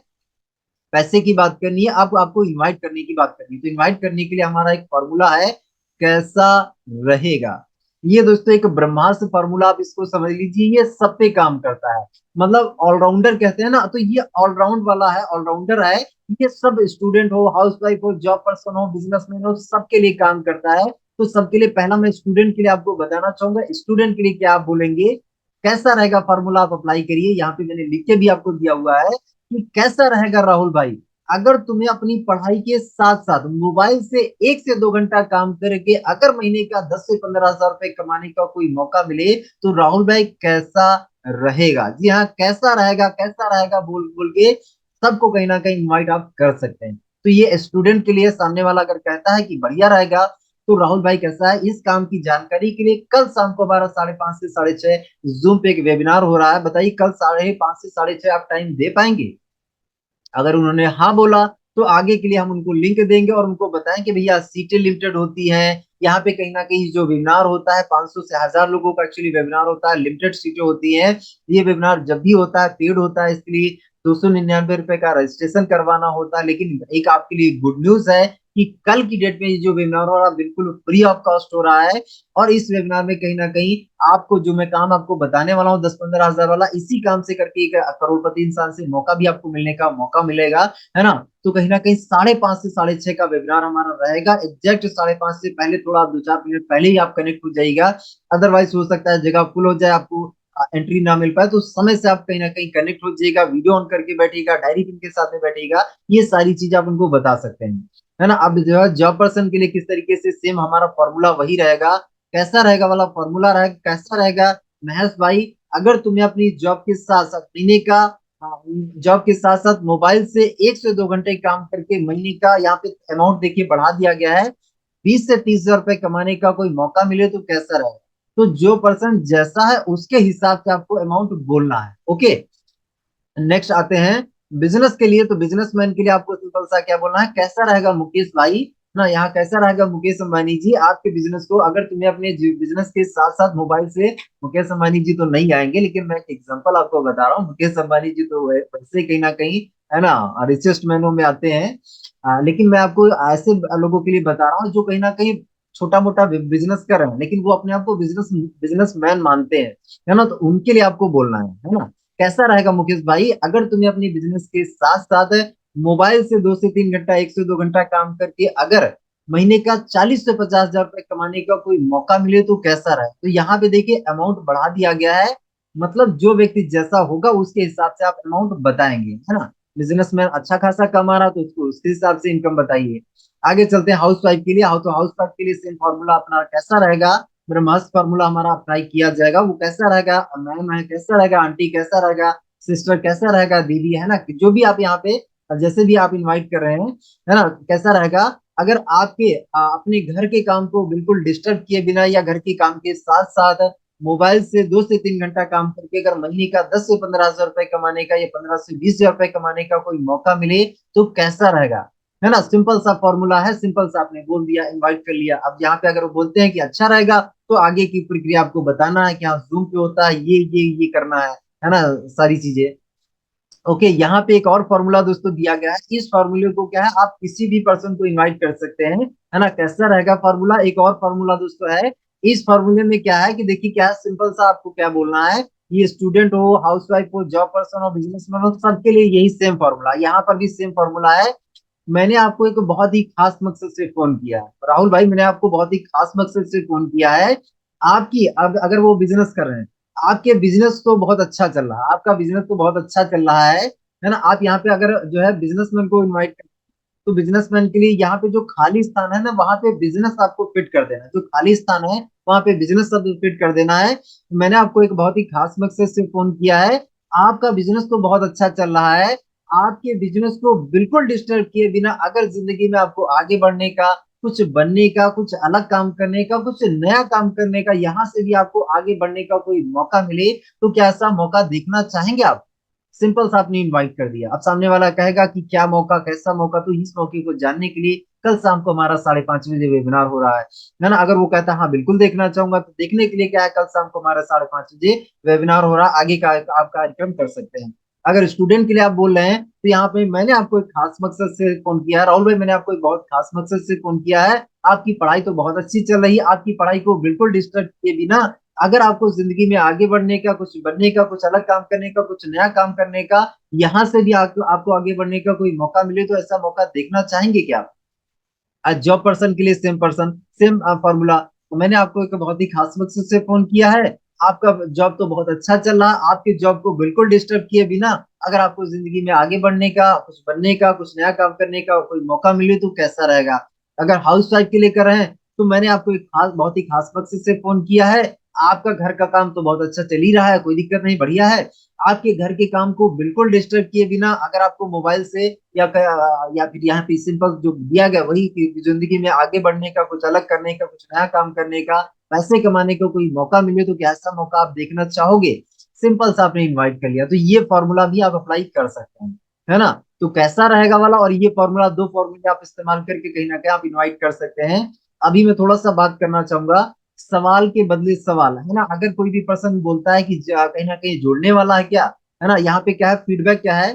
पैसे की बात करनी है, अब आपको इनवाइट करने की बात करनी है। तो इनवाइट करने के लिए हमारा एक फॉर्मूला है, कैसा रहेगा। ये दोस्तों एक ब्रह्मास्त्र फॉर्मूला, आप इसको समझ लीजिए, ये सब पे काम करता है। मतलब ऑलराउंडर कहते हैं ना, तो ये ऑलराउंड वाला है, ऑलराउंडर है। ये सब स्टूडेंट हो, हाउस वाइफ हो, जॉब पर्सन हो, बिजनेसमैन हो, सबके लिए काम करता है। तो सबके लिए पहला मैं स्टूडेंट के लिए आपको बताना चाहूंगा, स्टूडेंट के लिए क्या आप बोलेंगे, कैसा रहेगा फॉर्मूला, आप अप्लाई करिए। यहाँ पे मैंने लिख के भी आपको दिया हुआ है कि कैसा रहेगा राहुल भाई, अगर तुम्हें अपनी पढ़ाई के साथ साथ मोबाइल से 1 से 2 घंटा काम करके अगर महीने का 10 से 15 हजार रुपए कमाने का कोई मौका मिले तो राहुल भाई कैसा रहेगा? जी हाँ, कैसा रहेगा बोल बोल के सबको कहीं ना कहीं इनवाइट आप कर सकते हैं। तो ये स्टूडेंट के लिए सामने वाला अगर कहता है कि बढ़िया रहेगा, तो राहुल भाई कैसा है, इस काम की जानकारी के लिए कल शाम को हमारा 5:30 से 6:30 जूम पे एक वेबिनार हो रहा है। बताइए कल 5:30 से 6:30 आप टाइम दे पाएंगे? अगर उन्होंने हाँ बोला तो आगे के लिए हम उनको लिंक देंगे और उनको बताएं कि भैया सीटें लिमिटेड होती हैं। यहाँ पे कहीं ना कहीं जो वेबिनार होता है 500 से 1000 लोगों का एक्चुअली वेबिनार होता है, लिमिटेड सीटें होती हैं। ये वेबिनार जब भी होता है पेड होता है, इसके लिए 299 रुपए का रजिस्ट्रेशन करवाना होता है। लेकिन एक आपके लिए गुड न्यूज है कि कल की डेट में ये जो वेबिनार हो रहा है बिल्कुल फ्री ऑफ कॉस्ट हो रहा है। और इस वेबिनार में कहीं ना कहीं आपको जो मैं काम आपको बताने वाला हूँ 10-15 हजार वाला, इसी काम से करके एक करोड़पति इंसान से मौका भी आपको मिलने का मौका मिलेगा, है ना। तो कहीं ना कहीं 5:30 से 6:30 का वेबिनार हमारा रहेगा। एग्जैक्ट 5:30 से पहले थोड़ा आप 2-4 मिनट पहले ही आप कनेक्ट हो जाइएगा। अदरवाइज हो सकता है जगह फुल हो जाए, आपको एंट्री ना मिल पाए। तो समय से आप कहीं ना कहीं कनेक्ट हो जाइएगा, वीडियो ऑन करके बैठिएगा, डायरी पेन के साथ में बैठिएगा, ये सारी चीजें आप उनको बता सकते हैं, है ना। अब जो है जॉब पर्सन के लिए किस तरीके से सेम हमारा फॉर्मूला वही रहेगा। कैसा रहेगा वाला फॉर्मूला रहेगा, कैसा रहेगा महेश भाई? अगर तुम्हें अपनी जॉब के साथ साथ महीने का जॉब के साथ साथ मोबाइल से 1 से 2 घंटे काम करके महीने का यहाँ पे अमाउंट देखिए बढ़ा दिया गया है, 20 से 30 हजार रुपए कमाने का कोई मौका मिले तो कैसा रहेगा? तो जो पर्सन जैसा है उसके हिसाब से आपको अमाउंट बोलना है। ओके, नेक्स्ट आते हैं बिजनेस के लिए। तो बिजनेसमैन के लिए आपको सिंपल सा क्या बोलना है, कैसा रहेगा मुकेश भाई ना, यहाँ कैसा रहेगा मुकेश अंबानी जी आपके बिजनेस को? अगर तुम्हें अपने बिजनेस के साथ साथ मोबाइल से, मुकेश अंबानी जी तो नहीं आएंगे लेकिन मैं एक एग्जांपल आपको बता रहा हूँ, मुकेश अंबानी जी तो वैसे कहीं ना कहीं, है ना, रिचेस्ट मैनों में आते हैं। लेकिन मैं आपको ऐसे लोगों के लिए बता रहा हूँ जो कहीं ना कहीं छोटा मोटा बिजनेस कर रहे हैं लेकिन वो अपने आप को बिजनेसमैन मानते हैं, है ना। तो उनके लिए आपको बोलना है ना। कैसा रहेगा मुकेश भाई, अगर तुम्हें अपनी बिजनेस के साथ साथ मोबाइल से 2 से 3 घंटा 1 से 2 घंटा काम करके अगर महीने का 40 से 50 हजार रुपए कमाने का कोई मौका मिले तो कैसा रहे? तो यहाँ पे देखिए अमाउंट बढ़ा दिया गया है, मतलब जो व्यक्ति जैसा होगा उसके हिसाब से आप अमाउंट बताएंगे, है ना। बिजनेसमैन अच्छा खासा कमा रहा तो उसको उसके हिसाब से इनकम बताइए। आगे चलते हैं हाउस वाइफ के लिए। हाउस वाइफ के लिए सेम फॉर्मूला अपना कैसा रहेगा? मेरा मस्त फॉर्मूला हमारा अप्लाई किया जाएगा। वो कैसा रहेगा मैम, है कैसा रहेगा आंटी, कैसा रहेगा सिस्टर, कैसा रहेगा दीदी, है ना, कि जो भी आप यहाँ पे जैसे भी आप इनवाइट कर रहे हैं, है ना, कैसा रहेगा? अगर आपके अपने घर के काम को बिल्कुल डिस्टर्ब किए बिना या घर के काम के साथ साथ मोबाइल से 2 से 3 घंटा काम करके अगर महीने का 10 से 15 हजार रुपए कमाने का या 15 से 20 हजार रुपए कमाने का कोई मौका मिले तो कैसा रहेगा, है ना। सिंपल सा फॉर्मूला है, सिंपल सा आपने बोल दिया, इनवाइट कर लिया। अब यहाँ पे अगर वो बोलते हैं कि अच्छा रहेगा तो आगे की प्रक्रिया आपको बताना है कि हाँ जूम पे होता है, ये करना है ना, सारी चीजें। ओके, यहाँ पे एक और फॉर्मूला दोस्तों दिया गया है। इस फॉर्मूले को क्या है, आप किसी भी पर्सन को इनवाइट कर सकते हैं, है ना। कैसा रहेगा फॉर्मूला? एक और फॉर्मूला दोस्तों है। इस फॉर्मूले में क्या है कि देखिए क्या है, सिंपल सा आपको क्या बोलना है, ये स्टूडेंट हो, हाउसवाइफ हो, जॉब पर्सन हो, बिजनेसमैन हो, सबके लिए यही सेम फॉर्मूला, यहाँ पर भी सेम फॉर्मूला है। मैंने आपको एक बहुत ही खास मकसद से फोन किया है राहुल भाई, मैंने आपको बहुत ही खास मकसद से फोन किया है। आपकी अब अगर वो बिजनेस कर रहे हैं, आपके बिजनेस तो बहुत अच्छा चल रहा है, आपका बिजनेस तो बहुत अच्छा चल रहा है ना। आप यहाँ पे अगर जो है बिजनेसमैन को इनवाइट कर, तो बिजनेसमैन के लिए यहाँ पे जो खाली स्थान है ना वहां पे बिजनेस आपको फिट कर देना है, जो खाली स्थान है वहां पे बिजनेस सब फिट कर देना है। मैंने आपको एक बहुत ही खास मकसद से फोन किया है। आपका बिजनेस तो बहुत अच्छा चल रहा है, आपके बिजनेस को बिल्कुल डिस्टर्ब किए बिना अगर जिंदगी में आपको आगे बढ़ने का, कुछ बनने का, कुछ अलग काम करने का, कुछ नया काम करने का, यहाँ से भी आपको आगे बढ़ने का कोई मौका मिले तो क्या ऐसा मौका देखना चाहेंगे आप? सिंपल सा आपने इनवाइट कर दिया। अब सामने वाला कहेगा कि क्या मौका, कैसा मौका? तो इस मौके को जानने के लिए कल शाम को हमारा 5:30 बजे वेबिनार हो रहा है ना। अगर वो कहता है हाँ बिल्कुल देखना चाहूंगा, तो देखने के लिए क्या है, कल शाम को हमारा 5:30 बजे वेबिनार हो रहा है, आगे का आप कार्यक्रम कर सकते हैं। अगर स्टूडेंट के लिए आप बोल रहे हैं तो यहाँ पे मैंने आपको एक खास मकसद से फोन किया है राहुल भाई, मैंने आपको एक बहुत खास मकसद से फोन किया है। आपकी पढ़ाई तो बहुत अच्छी चल रही है, आपकी पढ़ाई को बिल्कुल डिस्टर्ब किए बिना अगर आपको जिंदगी में आगे बढ़ने का, कुछ बनने का, कुछ अलग काम करने का, कुछ नया काम करने का, यहाँ से भी आपको आगे बढ़ने का कोई मौका मिले तो ऐसा मौका देखना चाहेंगे क्या आप? आज जॉब पर्सन के लिए सेम पर्सन सेम फॉर्मूला। तो मैंने आपको एक बहुत ही खास मकसद से फोन किया है। आपका जॉब तो बहुत अच्छा चल रहा है, आपके जॉब को बिल्कुल डिस्टर्ब किए बिना अगर आपको जिंदगी में आगे बढ़ने का, कुछ बनने का, कुछ नया काम करने का कोई मौका मिले तो कैसा रहेगा। अगर हाउस वाइफ के लिए कर रहे हैं तो मैंने आपको एक खास, बहुत ही खास मकसद से फोन किया है। आपका घर का काम तो बहुत अच्छा चल ही रहा है, कोई दिक्कत नहीं, बढ़िया है। आपके घर के काम को बिल्कुल डिस्टर्ब किए बिना अगर आपको मोबाइल से या फिर यहाँ पे सिंपल जो दिया गया वही कि जिंदगी में आगे बढ़ने का, कुछ अलग करने का, कुछ नया काम करने का, पैसे कमाने का कोई मौका मिले तो क्या ऐसा मौका आप देखना चाहोगे। सिंपल सा आपने इनवाइट कर लिया, तो ये फॉर्मूला भी आप अप्लाई कर सकते हैं, है ना। तो कैसा रहेगा वाला, और ये फॉर्मूला, दो फॉर्मूले आप इस्तेमाल करके कहीं ना कहीं आप इनवाइट कर सकते हैं। अभी मैं थोड़ा सा बात करना चाहूंगा, सवाल के बदले सवाल, है ना। अगर कोई भी पर्सन बोलता है कि कहीं ना कहीं जोड़ने वाला है क्या, है ना। यहाँ पे क्या है, फीडबैक क्या है,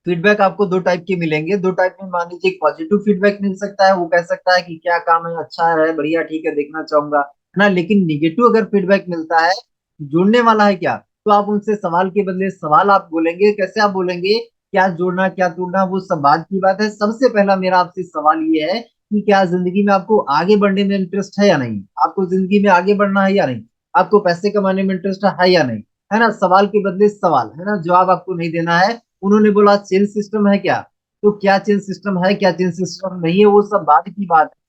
फीडबैक आपको दो टाइप के मिलेंगे। दो टाइप में मान लीजिए, एक पॉजिटिव फीडबैक मिल सकता है, वो कह सकता है कि क्या काम है, अच्छा है, बढ़िया, ठीक है, देखना चाहूंगा, है ना। लेकिन निगेटिव अगर फीडबैक मिलता है, जोड़ने वाला है क्या, तो आप उनसे सवाल के बदले सवाल आप बोलेंगे। कैसे आप बोलेंगे, क्या जोड़ना क्या तोड़ना वो सब बात की बात है। सबसे पहला मेरा आपसे सवाल ये है कि क्या जिंदगी में आपको आगे बढ़ने में इंटरेस्ट है या नहीं, आपको जिंदगी में आगे बढ़ना है या नहीं, आपको पैसे कमाने में इंटरेस्ट है या नहीं, है ना। सवाल के बदले सवाल, है ना, जवाब आपको नहीं देना है। उन्होंने बोला चेन सिस्टम है क्या, तो क्या चेन सिस्टम है, क्या चेन सिस्टम नहीं है, वो सब बाद की बात है।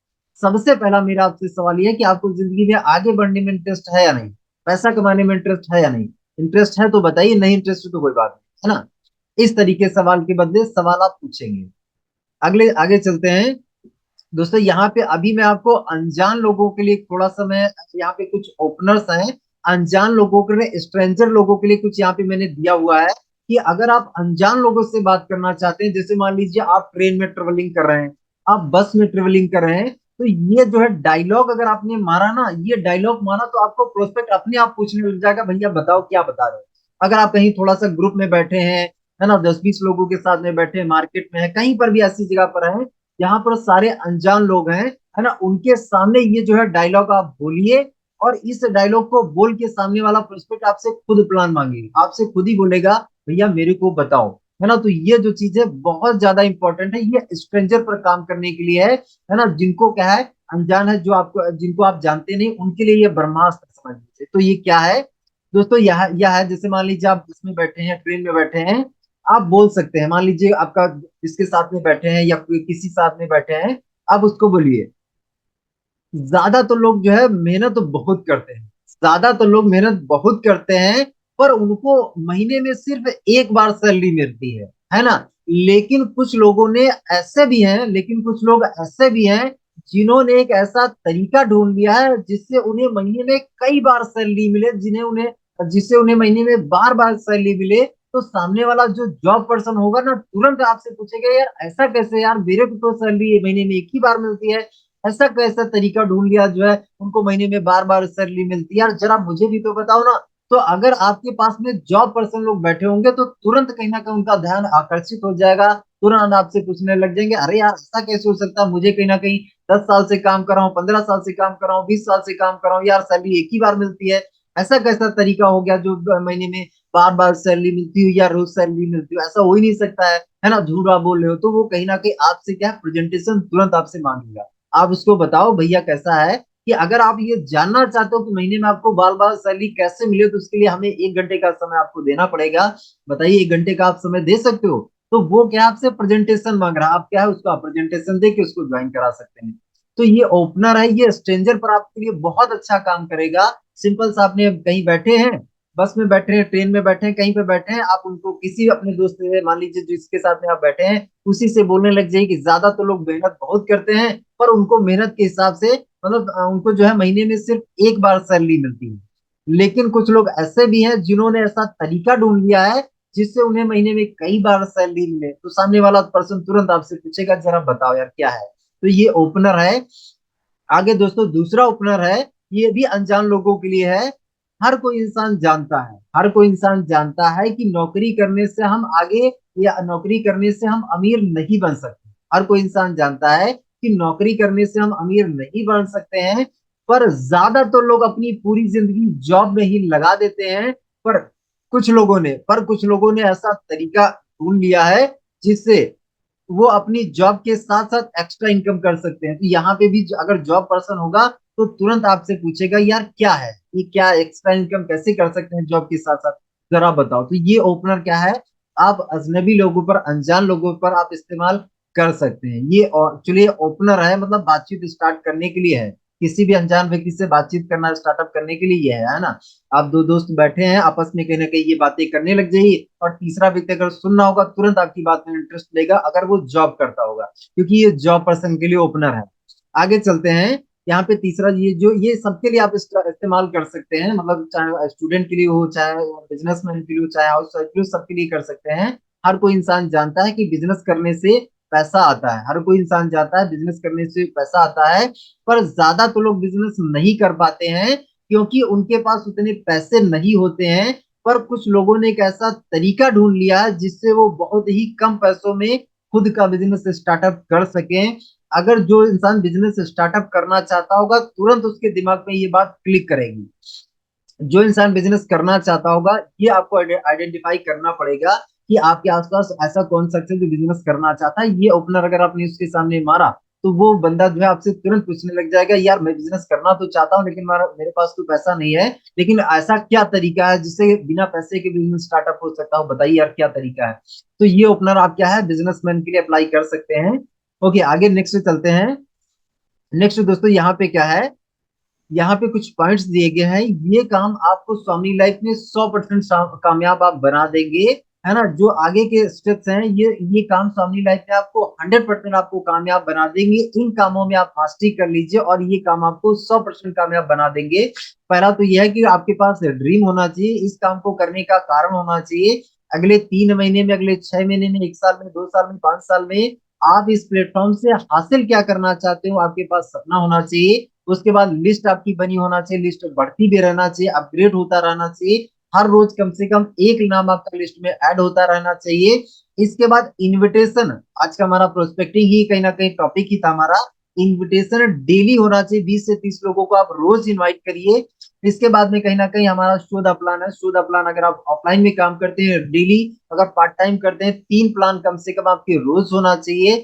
सबसे पहला मेरा आपसे सवाल ये है कि आपको जिंदगी में आगे बढ़ने में इंटरेस्ट है या नहीं, पैसा कमाने में इंटरेस्ट है या नहीं। इंटरेस्ट है तो बताइए, नहीं इंटरेस्ट तो कोई बात नहीं, है ना। इस तरीके सवाल के बदले सवाल आप पूछेंगे। अगले आगे चलते हैं दोस्तों। यहाँ पे अभी मैं आपको अनजान लोगों के लिए थोड़ा सा, मैं यहाँ पे कुछ ओपनर्स हैं अनजान लोगों के लिए, स्ट्रेंजर लोगों के लिए कुछ यहाँ पे मैंने दिया हुआ है कि अगर आप अनजान लोगों से बात करना चाहते हैं, जैसे मान लीजिए आप ट्रेन में ट्रेवलिंग कर रहे हैं, आप बस में ट्रेवलिंग कर रहे हैं, तो ये जो है डायलॉग अगर आपने मारा ना, ये डायलॉग मारा तो आपको प्रोस्पेक्ट अपने आप पूछने लग जाएगा, भैया बताओ क्या बता रहे हो। अगर आप कहीं थोड़ा सा ग्रुप में बैठे हैं, है ना, 10-20 लोगों के साथ में बैठे हैं, मार्केट में है, कहीं पर भी ऐसी जगह पर है यहाँ पर सारे अनजान लोग हैं, है ना, उनके सामने ये जो है डायलॉग आप बोलिए। और इस डायलॉग को बोल के सामने वाला प्रोस्पेक्ट आपसे खुद प्लान मांगेगा, आपसे खुद ही बोलेगा भैया मेरे को बताओ, है ना। तो ये जो चीज है बहुत ज्यादा इंपॉर्टेंट है, ये स्ट्रेंजर पर काम करने के लिए है ना। जिनको क्या है, अनजान है, जो आपको, जिनको आप जानते नहीं, उनके लिए ये ब्रह्मास्त्र समझ लीजिए। तो ये क्या है दोस्तों, यह है, जैसे मान लीजिए आप बस में बैठे हैं, ट्रेन में बैठे हैं, आप बोल सकते हैं, मान लीजिए आपका जिसके साथ में बैठे हैं या कोई किसी साथ में बैठे हैं, आप उसको बोलिए, ज्यादा तो लोग जो है मेहनत तो बहुत करते हैं, ज्यादा तो लोग मेहनत बहुत करते हैं, पर उनको महीने में सिर्फ एक बार सैलरी मिलती है ना। लेकिन कुछ लोगों ने ऐसे भी हैं, लेकिन कुछ लोग ऐसे भी हैं जिन्होंने एक ऐसा तरीका ढूंढ लिया है जिससे उन्हें महीने में कई बार सैलरी मिले, जिससे उन्हें महीने में बार बार सैलरी मिले। तो सामने वाला जो जॉब पर्सन होगा ना, तुरंत आपसे पूछेगा यार ऐसा कैसे, यार मेरे को तो सैलरी महीने में एक ही बार मिलती है, ऐसा कैसा तरीका ढूंढ लिया जो है उनको महीने में बार बार सैलरी मिलती है, यार जरा मुझे भी तो बताओ ना। तो अगर आपके पास में जॉब पर्सन लोग बैठे होंगे तो तुरंत कहीं ना कहीं उनका ध्यान आकर्षित हो जाएगा, तुरंत आपसे पूछने लग जाएंगे, अरे यार ऐसा कैसे हो सकता है, मुझे कहीं ना कहीं 10 साल से काम कर रहा हूँ, 15 साल से काम कर रहा हूँ, 20 साल से काम कर रहा हूँ, यार सैलरी एक ही बार मिलती है। ऐसा कैसा तरीका हो गया जो महीने में बार बार सैलरी मिलती हो या रोज सैलरी मिलती हो, ऐसा हो ही नहीं सकता है ना, झूठ आप बोल रहे हो। तो वो कहीं ना कहीं आपसे क्या, प्रेजेंटेशन तुरंत आपसे मांगेगा। आप उसको बताओ भैया कैसा है, कि अगर आप ये जानना चाहते हो कि महीने में आपको बार बार सैलरी कैसे मिले, तो उसके लिए हमें 1 घंटे का समय आपको देना पड़ेगा। बताइए 1 घंटे का आप समय दे सकते हो। तो वो क्या आपसे प्रेजेंटेशन मांग रहा है, आप क्या है उसका प्रेजेंटेशन दे के उसको ज्वाइन करा सकते हैं। तो ये ओपनर है, ये स्ट्रेंजर पर आपके लिए बहुत अच्छा काम करेगा। सिंपल सा, आपने कहीं बैठे हैं, बस में बैठे हैं, ट्रेन में बैठे हैं, कहीं पे बैठे हैं, आप उनको किसी अपने दोस्त से, मान लीजिए जिसके साथ में आप बैठे हैं, उसी से बोलने लग जाइए कि ज्यादा तो लोग मेहनत बहुत करते हैं, पर उनको मेहनत के हिसाब से, मतलब उनको जो है महीने में सिर्फ एक बार सैलरी मिलती है। लेकिन कुछ लोग ऐसे भी हैं जिन्होंने ऐसा तरीका ढूंढ लिया है जिससे उन्हें महीने में कई बार सैलरी मिले। तो सामने वाला पर्सन तुरंत आपसे पूछेगा जरा बताओ यार क्या है। तो ये ओपनर है। आगे दोस्तों दूसरा ओपनर है, ये भी अनजान लोगों के लिए है। हर कोई इंसान जानता है, हर कोई इंसान जानता है कि नौकरी करने से हम आगे, या नौकरी करने से हम अमीर नहीं बन सकते। हर कोई इंसान जानता है कि नौकरी करने से हम अमीर नहीं बन सकते हैं, पर ज्यादातर लोग अपनी पूरी जिंदगी जॉब में ही लगा देते हैं। पर कुछ लोगों ने ऐसा तरीका ढूंढ लिया है जिससे वो अपनी जॉब के साथ साथ एक्स्ट्रा इनकम कर सकते हैं। तो यहाँ पे भी अगर जॉब पर्सन होगा तो तुरंत आपसे पूछेगा यार क्या है, ये क्या एक्स्ट्रा इनकम कैसे कर सकते हैं जॉब के साथ साथ, जरा बताओ। तो ये ओपनर क्या है, आप अजनबी लोगों पर, अनजान लोगों पर आप इस्तेमाल कर सकते हैं। ये एक्चुअली ओपनर है, मतलब बातचीत स्टार्ट करने के लिए है, किसी भी अनजान व्यक्ति से बातचीत करना स्टार्टअप करने के लिए ये है ना। आप दो दोस्त बैठे हैं आपस में, कहीं ना कहीं ये बातें करने लग जाइए, और तीसरा व्यक्ति अगर सुनना होगा तुरंत आपकी बात में इंटरेस्ट लेगा, अगर वो जॉब करता होगा, क्योंकि ये जॉब पर्सन के लिए ओपनर है। आगे चलते हैं। यहाँ पे तीसरा, ये सबके लिए आप इस्तेमाल कर सकते हैं, मतलब चाहे स्टूडेंट के लिए हो, चाहे बिजनेसमैन के लिए हो, चाहे हाउस वाइफ के लिए, सबके लिए कर सकते हैं। हर कोई इंसान जानता है कि बिजनेस करने से पैसा आता है, हर कोई इंसान जानता है बिजनेस करने से पैसा आता है। पर ज्यादा तो लोग बिजनेस नहीं कर पाते हैं, क्योंकि उनके पास उतने पैसे नहीं होते हैं। पर कुछ लोगों ने एक ऐसा तरीका ढूंढ लिया है जिससे वो बहुत ही कम पैसों में खुद का बिजनेस स्टार्टअप कर सके। अगर जो इंसान बिजनेस स्टार्टअप करना चाहता होगा, तुरंत उसके दिमाग में ये बात क्लिक करेगी। जो इंसान बिजनेस करना चाहता होगा, ये आपको आइडेंटिफाई करना पड़ेगा कि आपके आसपास ऐसा कौन शख्स है जो बिजनेस करना चाहता है। ये ओपनर अगर आपने उसके सामने मारा, तो वो बंदा जो है आपसे तुरंत पूछने लग जाएगा, यार मैं बिजनेस करना तो चाहता हूँ, लेकिन मेरे पास तो पैसा नहीं है, लेकिन ऐसा क्या तरीका है जिससे बिना पैसे के बिजनेस स्टार्टअप हो सकता हो, बताइए यार क्या तरीका है। तो ये ओपनर आप क्या है, बिजनेसमैन के लिए अप्लाई कर सकते हैं। ओके, आगे नेक्स्ट चलते हैं। नेक्स्ट दोस्तों यहाँ पे क्या है, यहाँ पे कुछ पॉइंट्स दिए गए हैं। ये काम आपको स्वामी लाइफ में 100% कामयाब आप बना देंगे, है ना। जो आगे के स्टेप्स हैं, ये काम स्वामी लाइफ में आपको 100% आपको कामयाब बना देंगे। इन कामों में आप मास्टरी कर लीजिए और ये काम आपको 100% कामयाब बना देंगे। पहला तो यह है कि आपके पास ड्रीम होना चाहिए, इस काम को करने का कारण होना चाहिए। अगले 3 महीने में, अगले 6 महीने में, 1 साल में, 2 साल में, 5 साल में आप इस प्लेटफॉर्म से हासिल क्या करना चाहते हो, आपके पास सपना होना चाहिए। उसके बाद लिस्ट आपकी बनी होना चाहिए, लिस्ट बढ़ती भी रहना चाहिए, अपग्रेड होता रहना चाहिए। हर रोज कम से कम एक नाम आपका लिस्ट में ऐड होता रहना चाहिए। इसके बाद इनविटेशन, आज का हमारा प्रोस्पेक्टिंग ही कहीं ना कहीं टॉपिक ही था हमारा। इनविटेशन डेली होना चाहिए, 20 से 30 लोगों को आप रोज इनवाइट करिए। इसके बाद में कहीं ना कहीं हमारा शो द प्लान है। शो द प्लान अगर आप ऑफलाइन में काम करते हैं डेली, अगर पार्ट टाइम करते हैं 3 प्लान कम से कम आपके रोज होना चाहिए।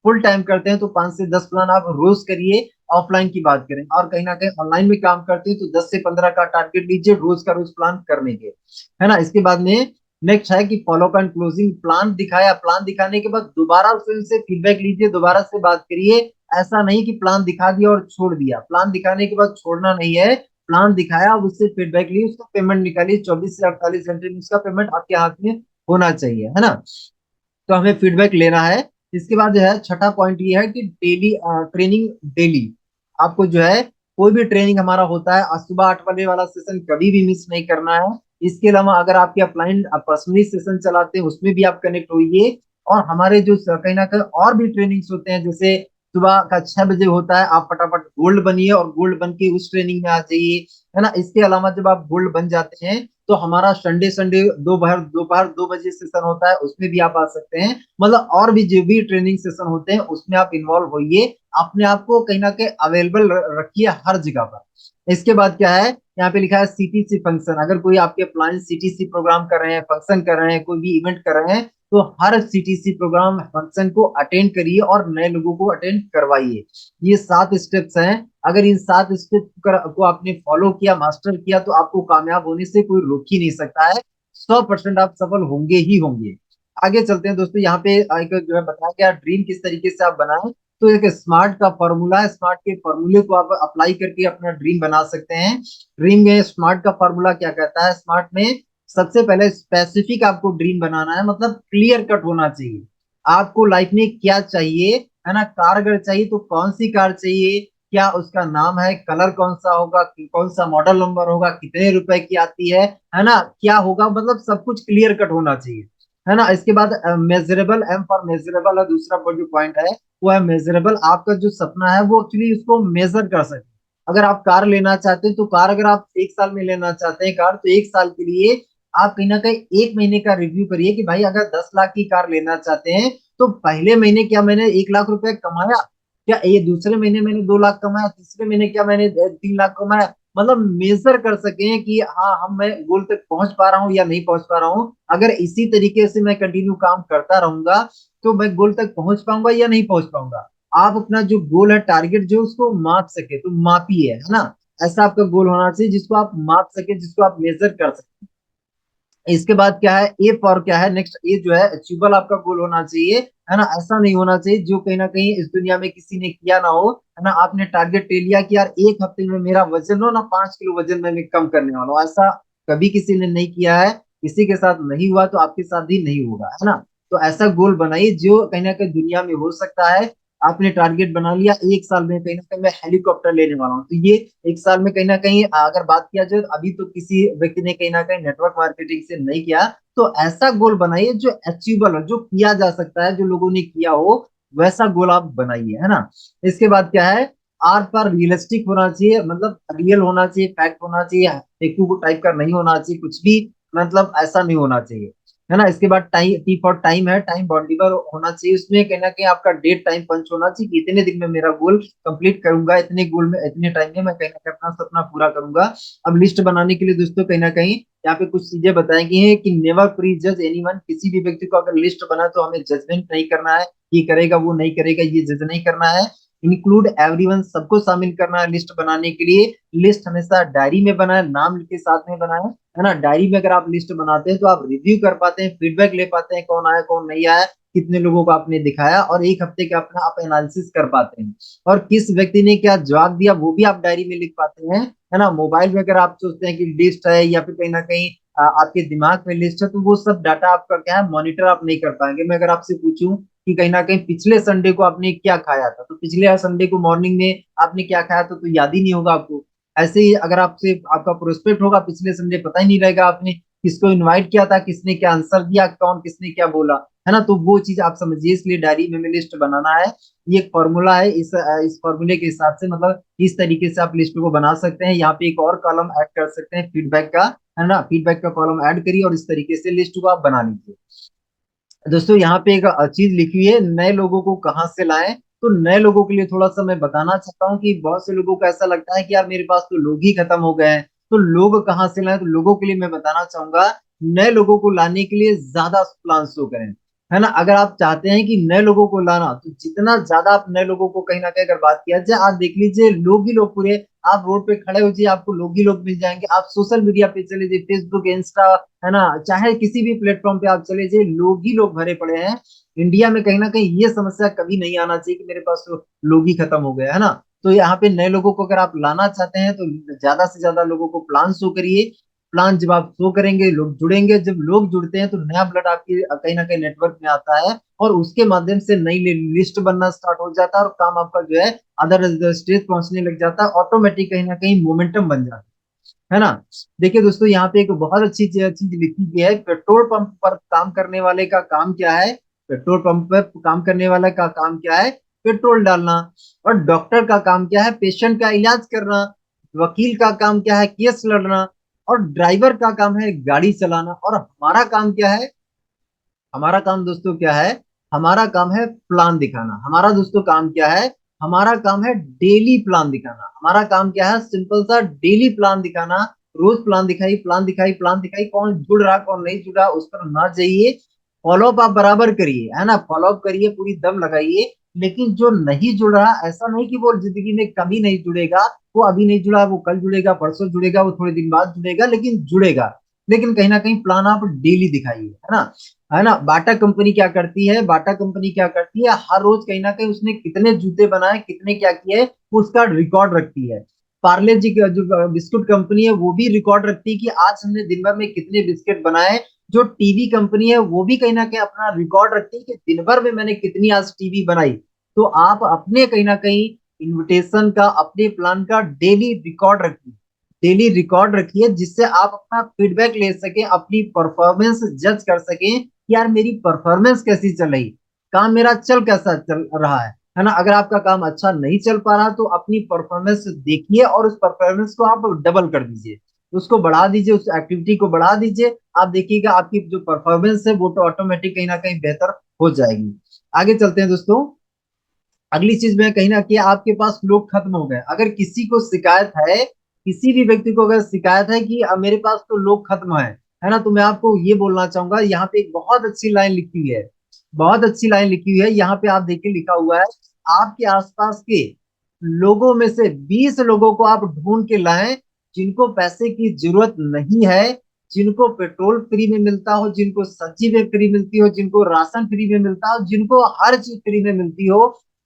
फुल टाइम करते हैं तो 5 से 10 प्लान आप रोज करिए, ऑफलाइन की बात करें। और कहीं ना कहीं ऑनलाइन में काम करते हैं तो 10 से 15 का टारगेट लीजिए रोज का, रोज प्लान करने के, है ना। इसके बाद में नेक्स्ट है कि follow up and closing. Plan दिखाया, प्लान दिखाने के बाद दोबारा उनसे फीडबैक लीजिए, दोबारा से बात करिए। ऐसा नहीं कि प्लान दिखा दिया और छोड़ दिया, प्लान दिखाने के बाद छोड़ना नहीं है। प्लान दिखाया, उससे फीडबैक ली, उसका पेमेंट निकालिए, 24 से 48 घंटे में उसका पेमेंट आपके हाथ में होना चाहिए, है ना। तो हमें फीडबैक लेना है। इसके बाद जो है छठा पॉइंट ये है कि डेली ट्रेनिंग, डेली आपको जो है कोई भी ट्रेनिंग हमारा होता है, आज सुबह 8 बजे वाला सेशन कभी भी मिस नहीं करना है। इसके अलावा अगर आपके अपलाइन पर्सनली सेशन चलाते हैं उसमें भी आप कनेक्ट होइए। और हमारे जो कहीं ना कहीं और भी ट्रेनिंग्स होते हैं, जैसे सुबह का 6 बजे होता है, आप फटाफट गोल्ड बनिए और गोल्ड बन के उस ट्रेनिंग में आ जाइए, है ना। इसके अलावा जब आप गोल्ड बन जाते हैं तो हमारा संडे संडे दोपहर दोपहर 2 बजे सेशन होता है, उसमें भी आप आ सकते हैं। मतलब और भी जो भी ट्रेनिंग सेशन होते हैं उसमें आप इन्वॉल्व होइए, अपने आप को कहीं ना कहीं अवेलेबल रखिए हर जगह पर। इसके बाद क्या है, यहाँ पे लिखा है सीटीसी फंक्शन। अगर कोई आपके प्लान सीटीसी प्रोग्राम कर रहे हैं, फंक्शन कर रहे हैं, कोई भी इवेंट कर रहे हैं, तो हर सीटीसी प्रोग्राम फंक्शन को अटेंड करिए और नए लोगों को अटेंड करवाइए। ये 7 स्टेप्स हैं। अगर इन 7 स्टेप को आपने फॉलो किया, मास्टर किया, तो आपको कामयाब होने से कोई रोक ही नहीं सकता है। 100% आप सफल होंगे ही होंगे। आगे चलते हैं दोस्तों। यहाँ पे एक जो है बताया गया ड्रीम किस तरीके से आप बनाएं। तो एक स्मार्ट का फॉर्मूला है, स्मार्ट के फॉर्मूले को आप अप्लाई करके अपना ड्रीम बना सकते हैं। ड्रीम में स्मार्ट का फॉर्मूला क्या कहता है, स्मार्ट में सबसे पहले स्पेसिफिक आपको ड्रीम बनाना है, मतलब क्लियर कट होना चाहिए। आपको लाइफ में क्या चाहिए, है ना। कार अगर चाहिए तो कौन सी कार चाहिए, क्या उसका नाम है, कलर कौन सा होगा, कौन सा मॉडल नंबर होगा, कितने रुपए की आती है ना, क्या होगा, मतलब सब कुछ क्लियर कट होना चाहिए, है ना। इसके बाद मेजरेबल, एम फॉर मेजरेबल है दूसरा जो पॉइंट है, वो है मेजरेबल। आपका जो सपना है वो एक्चुअली उसको मेजर कर सके। अगर आप कार लेना चाहते हैं तो कार, अगर आप 1 साल में लेना चाहते हैं कार, तो 1 साल के लिए आप कहीं ना कहीं 1 महीने का रिव्यू करिए कि भाई अगर 10 लाख की कार लेना चाहते हैं तो पहले महीने क्या मैंने 1 लाख रुपए कमाया, क्या ये दूसरे महीने मैंने 2 लाख कमाया, तीसरे महीने क्या मैंने 3 लाख कमाया। मतलब मेजर कर सके कि हाँ हम मैं गोल तक पहुंच पा रहा हूँ या नहीं पहुंच पा रहा हूँ। अगर इसी तरीके से मैं कंटिन्यू काम करता रहूंगा तो मैं गोल तक पहुंच पाऊंगा या नहीं पहुंच पाऊंगा। आप अपना जो गोल है, टारगेट जो उसको माप सके, तो मापिए, है ना। ऐसा आपका गोल होना चाहिए जिसको आप माप सके, जिसको आप मेजर कर सके। इसके बाद क्या है, ए फॉर क्या है, नेक्स्ट ए जो है अचीवेबल आपका गोल होना चाहिए, है ना। ऐसा नहीं होना चाहिए जो कहीं ना कहीं इस दुनिया में किसी ने किया ना हो, है ना। आपने टारगेट ले लिया कि यार एक हफ्ते में मेरा वजन हो ना 5 किलो वजन मैं कम करने वाला हूँ, ऐसा कभी किसी ने नहीं किया है, किसी के साथ नहीं हुआ तो आपके साथ भी नहीं होगा, है ना। तो ऐसा गोल बनाइए जो कहीं ना कहीं दुनिया में हो सकता है। आपने टारगेट बना लिया 1 साल में कहीं ना कहीं मैं हेलीकॉप्टर लेने वाला हूँ, तो ये 1 साल में कहीं ना कहीं अगर बात किया जाए तो अभी तो किसी व्यक्ति ने कहीं ना कहीं नेटवर्क मार्केटिंग से नहीं किया, तो ऐसा गोल बनाइए जो अचीवेबल हो, जो किया जा सकता है, जो लोगों ने किया हो, वैसा गोल आप बनाइए, है ना। इसके बाद क्या है, आर पर रियलिस्टिक होना चाहिए, मतलब रियल होना चाहिए, फैक्ट होना चाहिए, फेकू टाइप का नहीं होना चाहिए कुछ भी, मतलब ऐसा नहीं होना चाहिए, है ना। इसके बाद टाइम, टी फॉर टाइम है, टाइम बाउंडेबल होना चाहिए, उसमें कहीं ना कहीं आपका डेट टाइम पंच होना चाहिए कि इतने दिन में मेरा गोल कंप्लीट करूंगा, इतने गोल में इतने टाइम में मैं कहीं ना कहीं अपना सपना पूरा करूंगा। अब लिस्ट बनाने के लिए दोस्तों कहीं ना कहीं यहाँ पे कुछ चीजें बताई गई हैं कि नेवर प्री जज एनीवन, किसी भी व्यक्ति को अगर लिस्ट बना तो हमें जजमेंट नहीं करना है, ये करेगा वो नहीं करेगा ये जज नहीं करना है। इंक्लूड एवरीवन, सबको शामिल करना है लिस्ट बनाने के लिए। लिस्ट हमेशा डायरी में बनाए, नाम के साथ में बनाए, है ना। डायरी में अगर आप लिस्ट बनाते हैं तो आप रिव्यू कर पाते हैं, फीडबैक ले पाते हैं, कौन आया कौन नहीं आया, कितने लोगों को आपने दिखाया, और एक हफ्ते का अपना आप एनालिसिस कर पाते हैं, और किस व्यक्ति ने क्या जवाब दिया वो भी आप डायरी में लिख पाते हैं, है ना। मोबाइल में अगर आप सोचते हैं कि लिस्ट है या फिर कहीं ना कहीं आपके दिमाग में लिस्ट है, तो वो सब डाटा आपका क्या है, मॉनिटर आप नहीं कर पाएंगे। मैं अगर आपसे पूछूं कि कहीं ना कहीं पिछले संडे को आपने क्या खाया था, तो पिछले संडे को मॉर्निंग में आपने क्या खाया था तो याद ही नहीं होगा आपको। ऐसे ही अगर आपसे आपका प्रोस्पेक्ट होगा, पिछले संडे पता ही नहीं रहेगा आपने किसको इनवाइट किया था, किसने क्या आंसर दिया, कौन किसने क्या बोला, है ना। तो वो चीज आप समझिए, इसलिए डायरी में लिस्ट बनाना है। ये एक फॉर्मूला है, इस फॉर्मूले के हिसाब से मतलब इस तरीके से आप लिस्ट को बना सकते हैं। यहाँ पे एक और कॉलम ऐड कर सकते हैं फीडबैक का, है ना। फीडबैक का कॉलम ऐड करिए और इस तरीके से लिस्ट को आप बना लीजिए। दोस्तों यहाँ पे एक चीज लिखी हुई है, नए लोगों को कहाँ से लाएं। तो नए लोगों के लिए थोड़ा सा मैं बताना चाहता हूँ कि बहुत से लोगों को ऐसा लगता है कि यार मेरे पास तो लोग ही खत्म हो गए हैं, तो लोग कहाँ से लाएं। तो लोगों के लिए मैं बताना चाहूंगा, नए लोगों को लाने के लिए ज्यादा प्लान शो करें, है ना। अगर आप चाहते हैं कि नए लोगों को लाना, तो जितना ज्यादा आप नए लोगों को कहीं ना कहीं अगर बात किया जाए, आप देख लीजिए लोग ही लोग पूरे, आप रोड पे खड़े हो जाइए आपको लोग ही लोग मिल जाएंगे। आप सोशल मीडिया पे चले जाइए, फेसबुक इंस्टा, है ना, चाहे किसी भी प्लेटफॉर्म पे आप चले जाइए, लोग ही लोग भरे पड़े हैं। इंडिया में कहीं ना कहीं ये समस्या कभी नहीं आना चाहिए कि मेरे पास तो लोग ही खत्म हो गए, है ना। तो यहाँ पे नए लोगों को अगर आप लाना चाहते हैं तो ज्यादा से ज्यादा लोगों को प्लान शो करिए। प्लान जब आप शो करेंगे लोग जुड़ेंगे, जब लोग जुड़ते हैं तो नया ब्लड आपकी कहीं ना कहीं नेटवर्क में आता है, और उसके माध्यम से नई लिस्ट बनना स्टार्ट हो जाता है, और काम आपका जो है अदर स्टेज पहुंचने लग जाता है, ऑटोमेटिक कहीं ना कहीं मोमेंटम बन जाता है ना। देखिए दोस्तों यहाँ पे एक बहुत अच्छी चीज लिखी गई है, पेट्रोल पंप पर काम करने वाले का काम क्या है। पेट्रोल पंप पर काम करने वाले का काम क्या है, पेट्रोल डालना। और डॉक्टर का काम क्या है, पेशेंट का इलाज करना। वकील का काम क्या है, केस लड़ना। और ड्राइवर का काम है गाड़ी चलाना। और हमारा काम क्या है, हमारा काम दोस्तों क्या है, हमारा काम है प्लान दिखाना। हमारा दोस्तों काम क्या है, हमारा काम है डेली प्लान दिखाना। हमारा काम क्या है, सिंपल सा डेली प्लान दिखाना। रोज प्लान दिखाई, प्लान दिखाई, प्लान दिखाई, कौन जुड़ रहा कौन नहीं जुड़ा उस पर ना जाइए। फॉलोअप आप बराबर करिए, है ना, फॉलोअप करिए, पूरी दम लगाइए। लेकिन जो नहीं जुड़ रहा, ऐसा नहीं कि वो जिंदगी में कभी नहीं जुड़ेगा, वो अभी नहीं जुड़ा वो कल जुड़ेगा, परसों जुड़ेगा, वो थोड़े दिन बाद जुड़ेगा, लेकिन जुड़ेगा। लेकिन कहीं ना कहीं प्लान आप डेली दिखाइए, है ना। है ना, बाटा कंपनी क्या करती है, बाटा कंपनी क्या करती है, हर रोज कहीं ना कहीं उसने कितने जूते बनाए, कितने क्या किए, उसका रिकॉर्ड रखती है। पार्ले जी का जो बिस्कुट कंपनी है वो भी रिकॉर्ड रखती है कि आज हमने दिन भर में कितने बिस्किट बनाए। जो टीवी कंपनी है वो भी कहीं ना कहीं अपना रिकॉर्ड रखती है कि दिन भर में मैंने कितनी आज टीवी बनाई। तो आप अपने कहीं ना कहीं इन्विटेशन का, अपने प्लान का डेली रिकॉर्ड रखिए, डेली रिकॉर्ड रखिए, जिससे आप अपना फीडबैक ले सके, अपनी परफॉर्मेंस जज कर सके कि यार मेरी परफॉर्मेंस कैसी चल रही, काम मेरा चल कैसा चल रहा है ना। अगर आपका काम अच्छा नहीं चल पा रहा तो अपनी परफॉर्मेंस देखिए और उस परफॉर्मेंस को आप डबल कर दीजिए, उसको बढ़ा दीजिए, उस एक्टिविटी को बढ़ा दीजिए। आप देखिएगा आपकी जो परफॉर्मेंस है वो तो ऑटोमेटिक कहीं ना कहीं बेहतर हो जाएगी। आगे चलते हैं दोस्तों। अगली चीज में कहीं ना कहीं आपके पास लोग खत्म हो गए, अगर किसी को शिकायत है, किसी भी व्यक्ति को अगर शिकायत है कि मेरे पास तो लोग खत्म है ना, तो मैं आपको ये बोलना चाहूंगा, यहाँ पे एक बहुत अच्छी लाइन लिखी हुई है, बहुत अच्छी लाइन लिखी हुई है। यहाँ पे आप देखिए लिखा हुआ है, आपके आसपास के लोगों में से 20 लोगों को आप ढूंढ के लाएं जिनको पैसे की जरूरत नहीं है, जिनको पेट्रोल फ्री में मिलता हो, जिनको सब्जी में फ्री मिलती हो, जिनको राशन फ्री में मिलता हो, जिनको हर चीज फ्री में मिलती हो,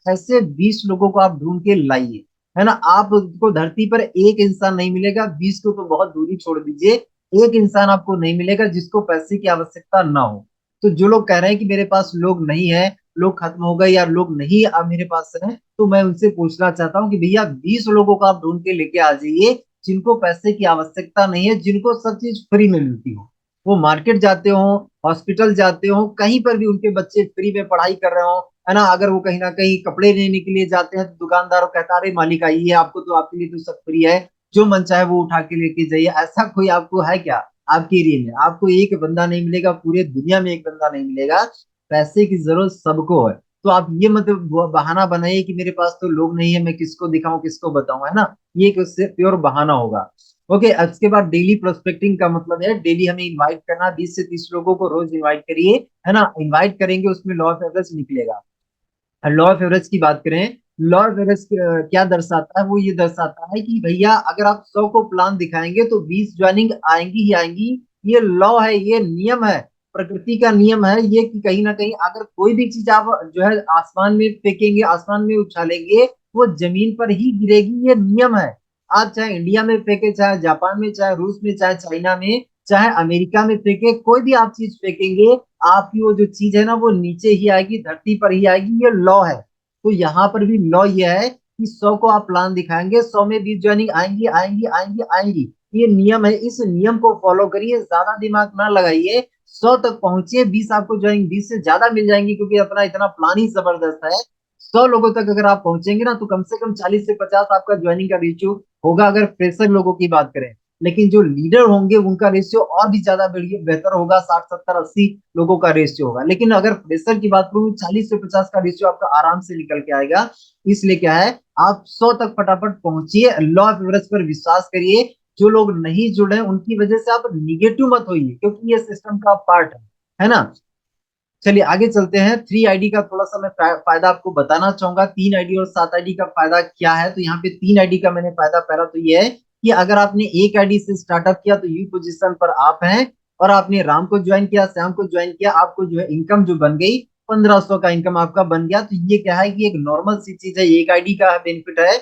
ऐसे 20 लोगों को आप ढूंढ के लाइए। है ना, आपको धरती पर एक इंसान नहीं मिलेगा, 20 को तो बहुत दूरी छोड़ दीजिए, एक इंसान आपको नहीं मिलेगा जिसको पैसे की आवश्यकता ना हो। तो जो लोग कह रहे हैं कि मेरे पास लोग नहीं है, लोग खत्म हो गए या लोग नहीं अब मेरे पास है, तो मैं उनसे पूछना चाहता हूँ कि भैया 20 लोगों को आप ढूंढ के लेके आ जाइए जिनको पैसे की आवश्यकता नहीं है, जिनको सब चीज फ्री में मिलती हो। वो मार्केट जाते हो, हॉस्पिटल जाते हो, कहीं पर भी उनके बच्चे फ्री में पढ़ाई कर रहे हो। है ना, अगर वो कहीं ना कहीं कपड़े लेने के लिए जाते हैं तो दुकानदार कहता है अरे मालिक आइए, आपको तो आपके लिए तो सब फ्री है, जो मन चाहे वो उठा के लेके जाइए। ऐसा कोई आपको है क्या? आपके एरिया में आपको एक बंदा नहीं मिलेगा, पूरे दुनिया में एक बंदा नहीं मिलेगा। पैसे की जरूरत सबको है। तो आप ये मत बहाना बनाइए कि मेरे पास तो लोग नहीं है, मैं किसको दिखाऊं किसको बताऊं। है ना, ये एक उससे प्योर बहाना होगा। ओके, उसके बाद डेली प्रोस्पेक्टिंग का मतलब है डेली हमें इनवाइट करना, 20 से 30 लोगों को रोज इनवाइट करिए। है ना, इनवाइट करेंगे उसमें लॉ ऑफ एवरेज निकलेगा। लॉ ऑफ एवरेज की बात करें, लॉ ऑफ एवरेज क्या दर्शाता है? वो ये दर्शाता है कि भैया अगर आप 100 को प्लान दिखाएंगे तो 20 ज्वाइनिंग आएंगी ही आएंगी। ये लॉ है, ये नियम है, प्रकृति का नियम है ये, कि कहीं ना कहीं अगर कोई भी चीज आप जो है आसमान में फेंकेंगे, आसमान में उछालेंगे, वो जमीन पर ही गिरेगी, ये नियम है। आप चाहे इंडिया में फेंके, चाहे जापान में, चाहे रूस में, चाहे चाइना में, चाहे अमेरिका में फेंके, कोई भी आप चीज फेंकेंगे, आपकी वो जो चीज है ना वो नीचे ही आएगी, धरती पर ही आएगी, ये लॉ है। तो यहाँ पर भी लॉ ये है कि 100 को आप प्लान दिखाएंगे, 100 में 20 ज्वाइनिंग आएंगी आएंगी आएंगी आएंगी। ये नियम है, इस नियम को फॉलो करिए, ज्यादा दिमाग ना लगाइए, 100 तक पहुंचिए। 20 आपको ज्वाइनिंग 20 से ज्यादा मिल जाएंगी, क्योंकि अपना इतना प्लान ही जबरदस्त है। 100 लोगों तक अगर आप पहुंचेंगे ना तो कम से कम 40 से 50 आपका ज्वाइनिंग का रेशियो होगा, अगर फ्रेशर लोगों की बात करें। लेकिन जो लीडर होंगे उनका रेशियो और भी ज्यादा बेहतर होगा, 60 70 80 लोगों का रेशियो होगा। लेकिन अगर फ्रेशर की बात करूँ, 40 से 50 का रेशियो आपका आराम से निकल के आएगा। इसलिए क्या है, आप 100 तक फटाफट पहुंचिए, लॉ ऑफ एवरेज पर विश्वास करिए। जो लोग नहीं जुड़े उनकी वजह से आप निगेटिव मत होइए, क्योंकि ये सिस्टम का पार्ट है ना। चलिए आगे चलते हैं। 3 आईडी का थोड़ा सा मैं फायदा आपको बताना चाहूंगा। 3 आईडी और 7 आईडी का फायदा क्या है? तो यहाँ पे 3 आईडी का मैंने फायदा, पहला तो ये है कि अगर आपने एक आईडी से स्टार्टअप किया तो यू पोजीशन पर आप हैं, और आपने राम को ज्वाइन किया, श्याम को ज्वाइन किया, आपको जो है इनकम जो बन गई, 1500 का इनकम आपका बन गया। तो ये क्या है कि एक नॉर्मल सी चीज है, एक आईडी का बेनिफिट है।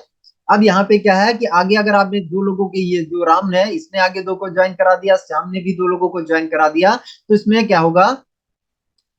अब यहाँ पे क्या है कि आगे अगर आपने दो लोगों के, ये जो राम है इसने आगे दो को ज्वाइन करा दिया, श्याम ने भी दो लोगों को ज्वाइन करा दिया, तो इसमें क्या होगा,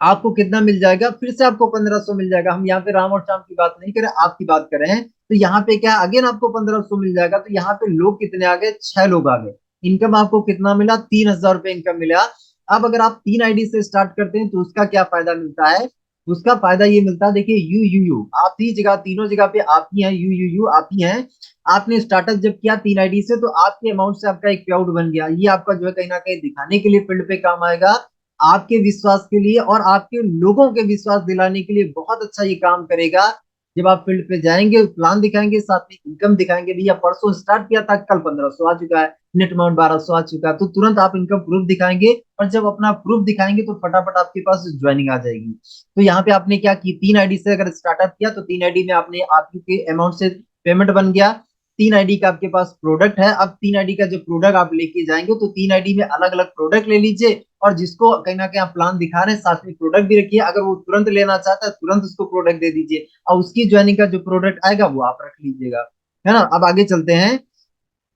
आपको कितना मिल जाएगा? फिर से आपको 1500 मिल जाएगा। हम यहाँ पे राम और श्याम की बात नहीं करें, आपकी बात कर रहे हैं। तो यहाँ पे क्या अगेन आपको 1500 मिल जाएगा। तो यहाँ पे लोग कितने आ गए? 6 लोग आ गए। इनकम आपको कितना मिला? 3000 रुपये इनकम मिला। अब अगर आप 3 आईडी से स्टार्ट करते हैं तो उसका क्या फायदा मिलता है? उसका फायदा ये मिलता है, देखिए यू आप ही जगह, तीनों जगह पे आप ही हैं, यू आप ही हैं। आपने स्टार्टअप जब किया 3 आईडी से, तो आपके अमाउंट से आपका एक पे आउट बन गया। ये आपका जो है कहीं ना कहीं दिखाने के लिए फील्ड पे काम आएगा, आपके विश्वास के लिए और आपके लोगों के विश्वास दिलाने के लिए बहुत अच्छा ये काम करेगा। जब आप फील्ड पे जाएंगे, प्लान दिखाएंगे, साथ में इनकम दिखाएंगे, भैया परसों स्टार्ट किया था, कल 1500 आ चुका है, नेट अमाउंट 1200 आ चुका है, तो तुरंत आप इनकम प्रूफ दिखाएंगे। और जब अपना प्रूफ दिखाएंगे तो फटाफट आपके पास ज्वाइनिंग आ जाएगी। तो यहाँ पे आपने क्या की, 3 आईडी से अगर स्टार्टअप किया तो 3 आईडी में आपने आपके अमाउंट से पेमेंट बन गया। 3 आईडी का आपके पास प्रोडक्ट है, अब 3 आईडी का जो प्रोडक्ट आप लेके जाएंगे तो 3 आईडी में अलग अलग प्रोडक्ट ले लीजिए, और जिसको कहीं ना कहीं आप प्लान दिखा रहे हैं साथ में प्रोडक्ट भी रखिए। अगर वो तुरंत लेना चाहता है तुरंत उसको प्रोडक्ट दे दीजिए, और उसकी ज्वाइनिंग का जो प्रोडक्ट आएगा वो आप रख लीजिएगा। है ना, अब आगे चलते हैं।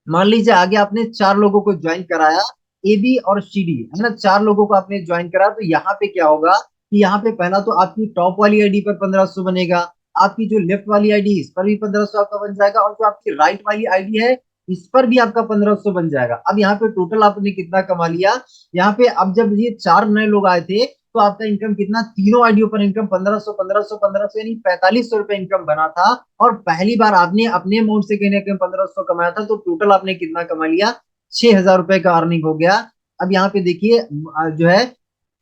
मान लीजिए आगे आपने 4 लोगों को ज्वाइन कराया, ए बी और सी डी, है ना, 4 लोगों को आपने ज्वाइन कराया। तो यहाँ पे क्या होगा कि यहाँ पे पहला तो आपकी टॉप वाली आईडी पर 1500 बनेगा, आपकी जो लेफ्ट वाली आईडी इस पर भी 1500 आपका बन जाएगा, और जो आपकी राइट वाली आईडी है इस पर भी आपका 1500 बन जाएगा। अब यहाँ पे टोटल आपने कितना कमा लिया? यहाँ पे अब जब ये 4 नए लोग आए थे तो आपका इनकम कितना, तीनों आईडियो पर इनकम 1500 1500 1500, यानी 4500 रुपये इनकम बना था। और पहली बार आपने अपने अमाउंट से कहीं ना कहीं 1500 कमाया था, तो टोटल आपने कितना कमा लिया? 6000 रुपये का अर्निंग हो गया। अब यहाँ पे देखिए जो है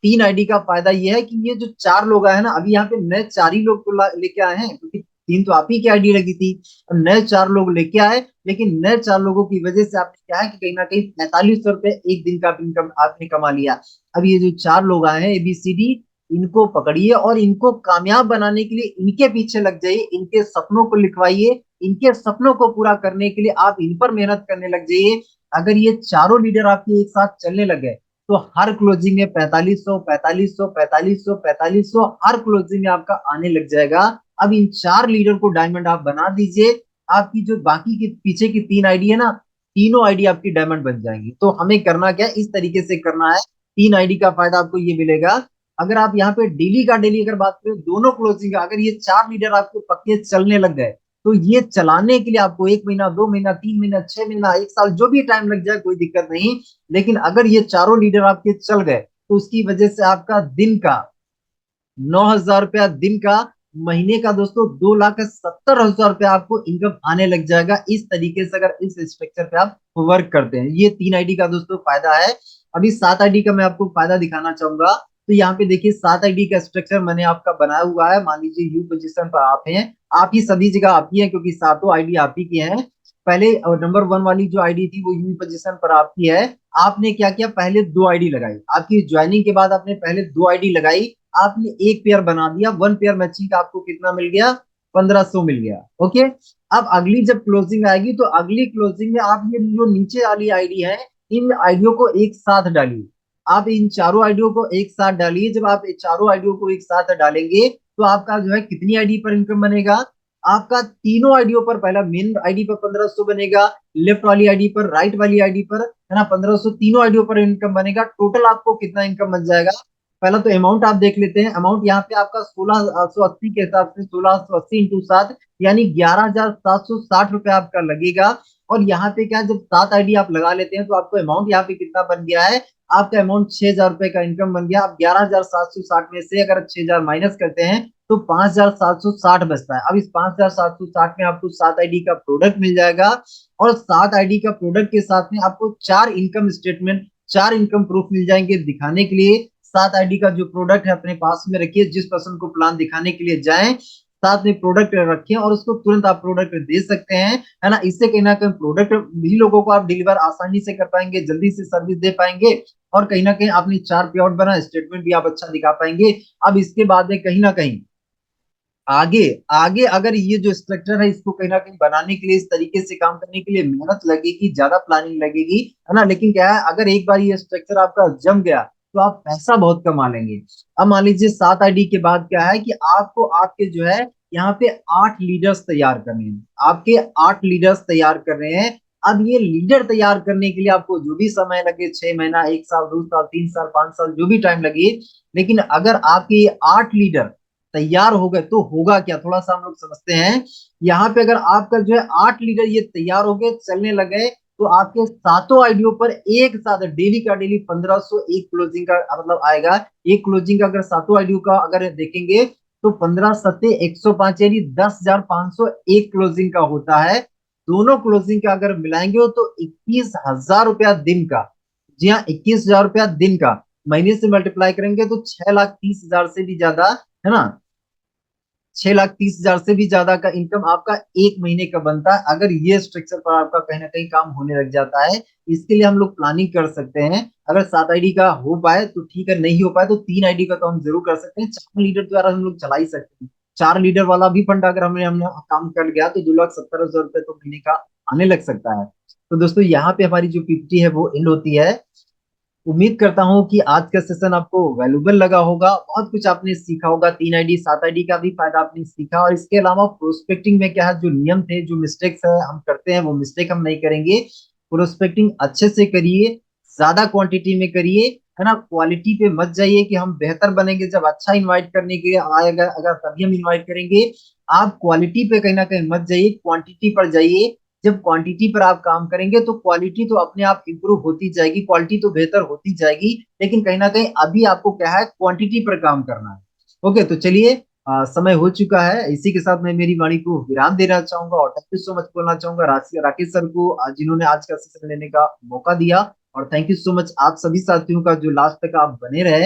3 आईडी का फायदा ये है कि ये जो 4 लोग आए हैं ना, अभी यहाँ पे नए 4 ही लोग तो लेके आए हैं, क्योंकि 3 तो आप ही की आईडी लगी थी। और नए 4 लोग लेके आए, लेकिन नए 4 लोगों की वजह से आपने क्या है कि कहीं ना कहीं 4500 रुपये एक दिन का इनकम आपने कमा लिया। अब ये जो 4 लोग आए हैं ABCD, इनको पकड़िए और इनको कामयाब बनाने के लिए इनके पीछे लग जाइए, इनके सपनों को लिखवाइए, इनके सपनों को पूरा करने के लिए आप इन पर मेहनत करने लग जाइए। अगर ये चारों लीडर आपके एक साथ चलने लगे तो हर क्लोजिंग में 4500 4500 4500 4500 हर क्लोजिंग में आपका आने लग जाएगा। अब इन चार लीडर को डायमंड आप बना दीजिए, आपकी जो बाकी की पीछे की तीन आईडी है ना, तीनों आईडी आपकी डायमंड बन जाएंगी। तो हमें करना क्या है, इस तरीके से करना है। तीन आईडी का फायदा आपको ये मिलेगा। अगर आप यहाँ पे डेली का डेली अगर बात करें दोनों क्लोजिंग का, अगर ये चार लीडर आपके पक्के चलने लग गए तो ये चलाने के लिए आपको 1 महीना 2 महीना 3 महीना 6 महीना 1 साल जो भी टाइम लग जाए कोई दिक्कत नहीं। लेकिन अगर ये चारों लीडर आपके चल गए तो उसकी वजह से आपका दिन का 9,000 रुपया, दिन का महीने का दोस्तों 2,70,000 रुपया आपको इनकम आने लग जाएगा। इस तरीके से अगर इस स्ट्रक्चर पे आप वर्क करते हैं, ये तीन आईडी का दोस्तों फायदा है। अभी सात आईडी का मैं आपको फायदा दिखाना चाहूंगा। तो यहाँ पे देखिए सात आईडी का स्ट्रक्चर मैंने आपका बनाया हुआ है। मान लीजिए यू पोजीशन पर आप हैं, आप ही सभी जगह आप ही है क्योंकि सातों आईडी आप ही की हैं। पहले नंबर वन वाली जो आईडी थी वो यू पोजीशन पर आपकी है। आपने क्या किया, पहले दो आईडी लगाई, आपकी ज्वाइनिंग के बाद आपने पहले दो आईडी लगाई, आपने एक पेयर बना दिया, वन पेयर मैचिंग का आपको कितना मिल गया, 1500 मिल गया। ओके, अब अगली जब क्लोजिंग आएगी तो अगली क्लोजिंग में आप ये जो नीचे वाली आईडी है इन आईडियो को एक साथ डालिए। आप इन चारों आईडियो को एक साथ डालिए। जब आप चारों आईडियो को एक साथ डालेंगे तो आपका जो है कितनी आईडी पर इनकम बनेगा, आपका तीनों आईडियो पर, पहला मेन आईडी पर 1500 बनेगा, लेफ्ट वाली आईडी पर, राइट वाली आईडी पर, है ना, 1500 तीनों आईडियो पर इनकम बनेगा। टोटल आपको कितना इनकम बन जाएगा, पहला तो अमाउंट आप देख लेते हैं। अमाउंट यहाँ पे आपका 1680 के हिसाब से 1680 इंटू 7 यानी 11,760 रुपया आपका लगेगा। और यहाँ पे क्या, जब सात आईडी आप लगा लेते हैं तो आपको अमाउंट यहाँ पे कितना बन गया है, आपका अमाउंट 6,000 रुपए का इनकम बन गया। अब 11,760 में से अगर 6,000 माइनस करते हैं तो 5,760 बचता है। अब इस 5,760 में आपको सात आईडी का प्रोडक्ट मिल जाएगा। और सात आईडी का प्रोडक्ट के साथ में आपको चार इनकम स्टेटमेंट, चार इनकम प्रूफ मिल जाएंगे दिखाने के लिए। सात आईडी का जो प्रोडक्ट है अपने पास में रखिए, जिस पर्सन को प्लान दिखाने के लिए जाएं साथ में प्रोडक्ट रखें और उसको तुरंत आप प्रोडक्ट दे सकते हैं, है ना। इससे कहीं ना कहीं प्रोडक्ट भी लोगों को आप डिलीवर आसानी से कर पाएंगे, जल्दी से सर्विस दे पाएंगे और कहीं ना कहीं आपने चार पे आउट बना स्टेटमेंट भी आप अच्छा दिखा पाएंगे। अब इसके बाद में कहीं ना कहीं आगे आगे अगर ये जो स्ट्रक्चर है इसको कहीं ना कहीं बनाने के लिए, इस तरीके से काम करने के लिए मेहनत लगेगी, ज्यादा प्लानिंग लगेगी, है ना। लेकिन क्या है, अगर एक बार ये स्ट्रक्चर आपका जम गया तो आप पैसा बहुत कमा लेंगे। अब मान लीजिए सात आईडी के बाद क्या है कि आपको आपके जो है यहाँ पे 8 लीडर्स तैयार करने हैं, आपके 8 लीडर्स तैयार कर रहे हैं। अब ये लीडर तैयार करने के लिए आपको जो भी समय लगे, 6 महीना 1 साल 2 साल 3 साल 5 साल जो भी टाइम लगे, लेकिन अगर आपके ये 8 लीडर तैयार हो गए तो होगा क्या, थोड़ा सा हम लोग समझते हैं। यहाँ पे अगर आपका जो है 8 लीडर ये तैयार हो गए, चलने लगे, तो आपके सातों आईडियो पर एक साथ डेली का डेली 1500 एक क्लोजिंग का मतलब आएगा। एक क्लोजिंग का अगर सातों आईडियो का अगर देखेंगे तो 15 सत्ते 105 यानी 10,500 एक क्लोजिंग का होता है। दोनों क्लोजिंग का अगर मिलाएंगे हो तो 21,000 रुपया दिन का। जी हाँ, 21,000 रुपया दिन का। महीने से मल्टीप्लाई करेंगे तो 6,30,000 से भी ज्यादा, है ना, 6,30,000 से भी ज्यादा का इनकम आपका एक महीने का बनता है अगर ये स्ट्रक्चर पर आपका कहीं ना कहीं काम होने लग जाता है। इसके लिए हम लोग प्लानिंग कर सकते हैं। अगर सात आईडी का हो पाए तो ठीक है, नहीं हो पाए तो तीन आईडी का तो हम जरूर कर सकते हैं। चार लीडर द्वारा हम लोग चला ही सकते हैं। चार लीडर वाला भी फंड अगर हमने हमने काम कर गया तो 2,70,000 रुपये तो महीने का आने लग सकता है। तो दोस्तों यहाँ पे हमारी जो पीपीटी है वो एंड होती है। उम्मीद करता हूँ कि आज का सेशन आपको वैल्यूबल लगा होगा, बहुत कुछ आपने सीखा होगा। तीन आईडी सात आईडी का भी फायदा आपने सीखा और इसके अलावा प्रोस्पेक्टिंग में क्या है, जो नियम थे, जो मिस्टेक्स है हम करते हैं वो मिस्टेक हम नहीं करेंगे। प्रोस्पेक्टिंग अच्छे से करिए, ज्यादा क्वांटिटी में करिए, है ना। क्वालिटी पे मत जाइए कि हम बेहतर बनेंगे जब अच्छा इनवाइट करने के लिए आएगा अगर तभी हम इनवाइट करेंगे। आप क्वालिटी पे कहीं ना कहीं मत जाइए, क्वांटिटी पर जाइए। जब क्वांटिटी पर आप काम करेंगे तो क्वालिटी तो अपने आप इंप्रूव होती जाएगी, क्वालिटी तो बेहतर होती जाएगी। लेकिन कहीं ना कहीं अभी आपको क्या है, क्वांटिटी पर काम करना है। ओके, तो चलिए समय हो चुका है। इसी के साथ मैं मेरी वाणी को विराम देना चाहूंगा और थैंक यू सो मच बोलना चाहूंगा राकेश सर को, जिन्होंने आज का सेशन लेने का मौका दिया। और थैंक यू सो मच आप सभी साथियों का जो लास्ट तक आप बने रहे।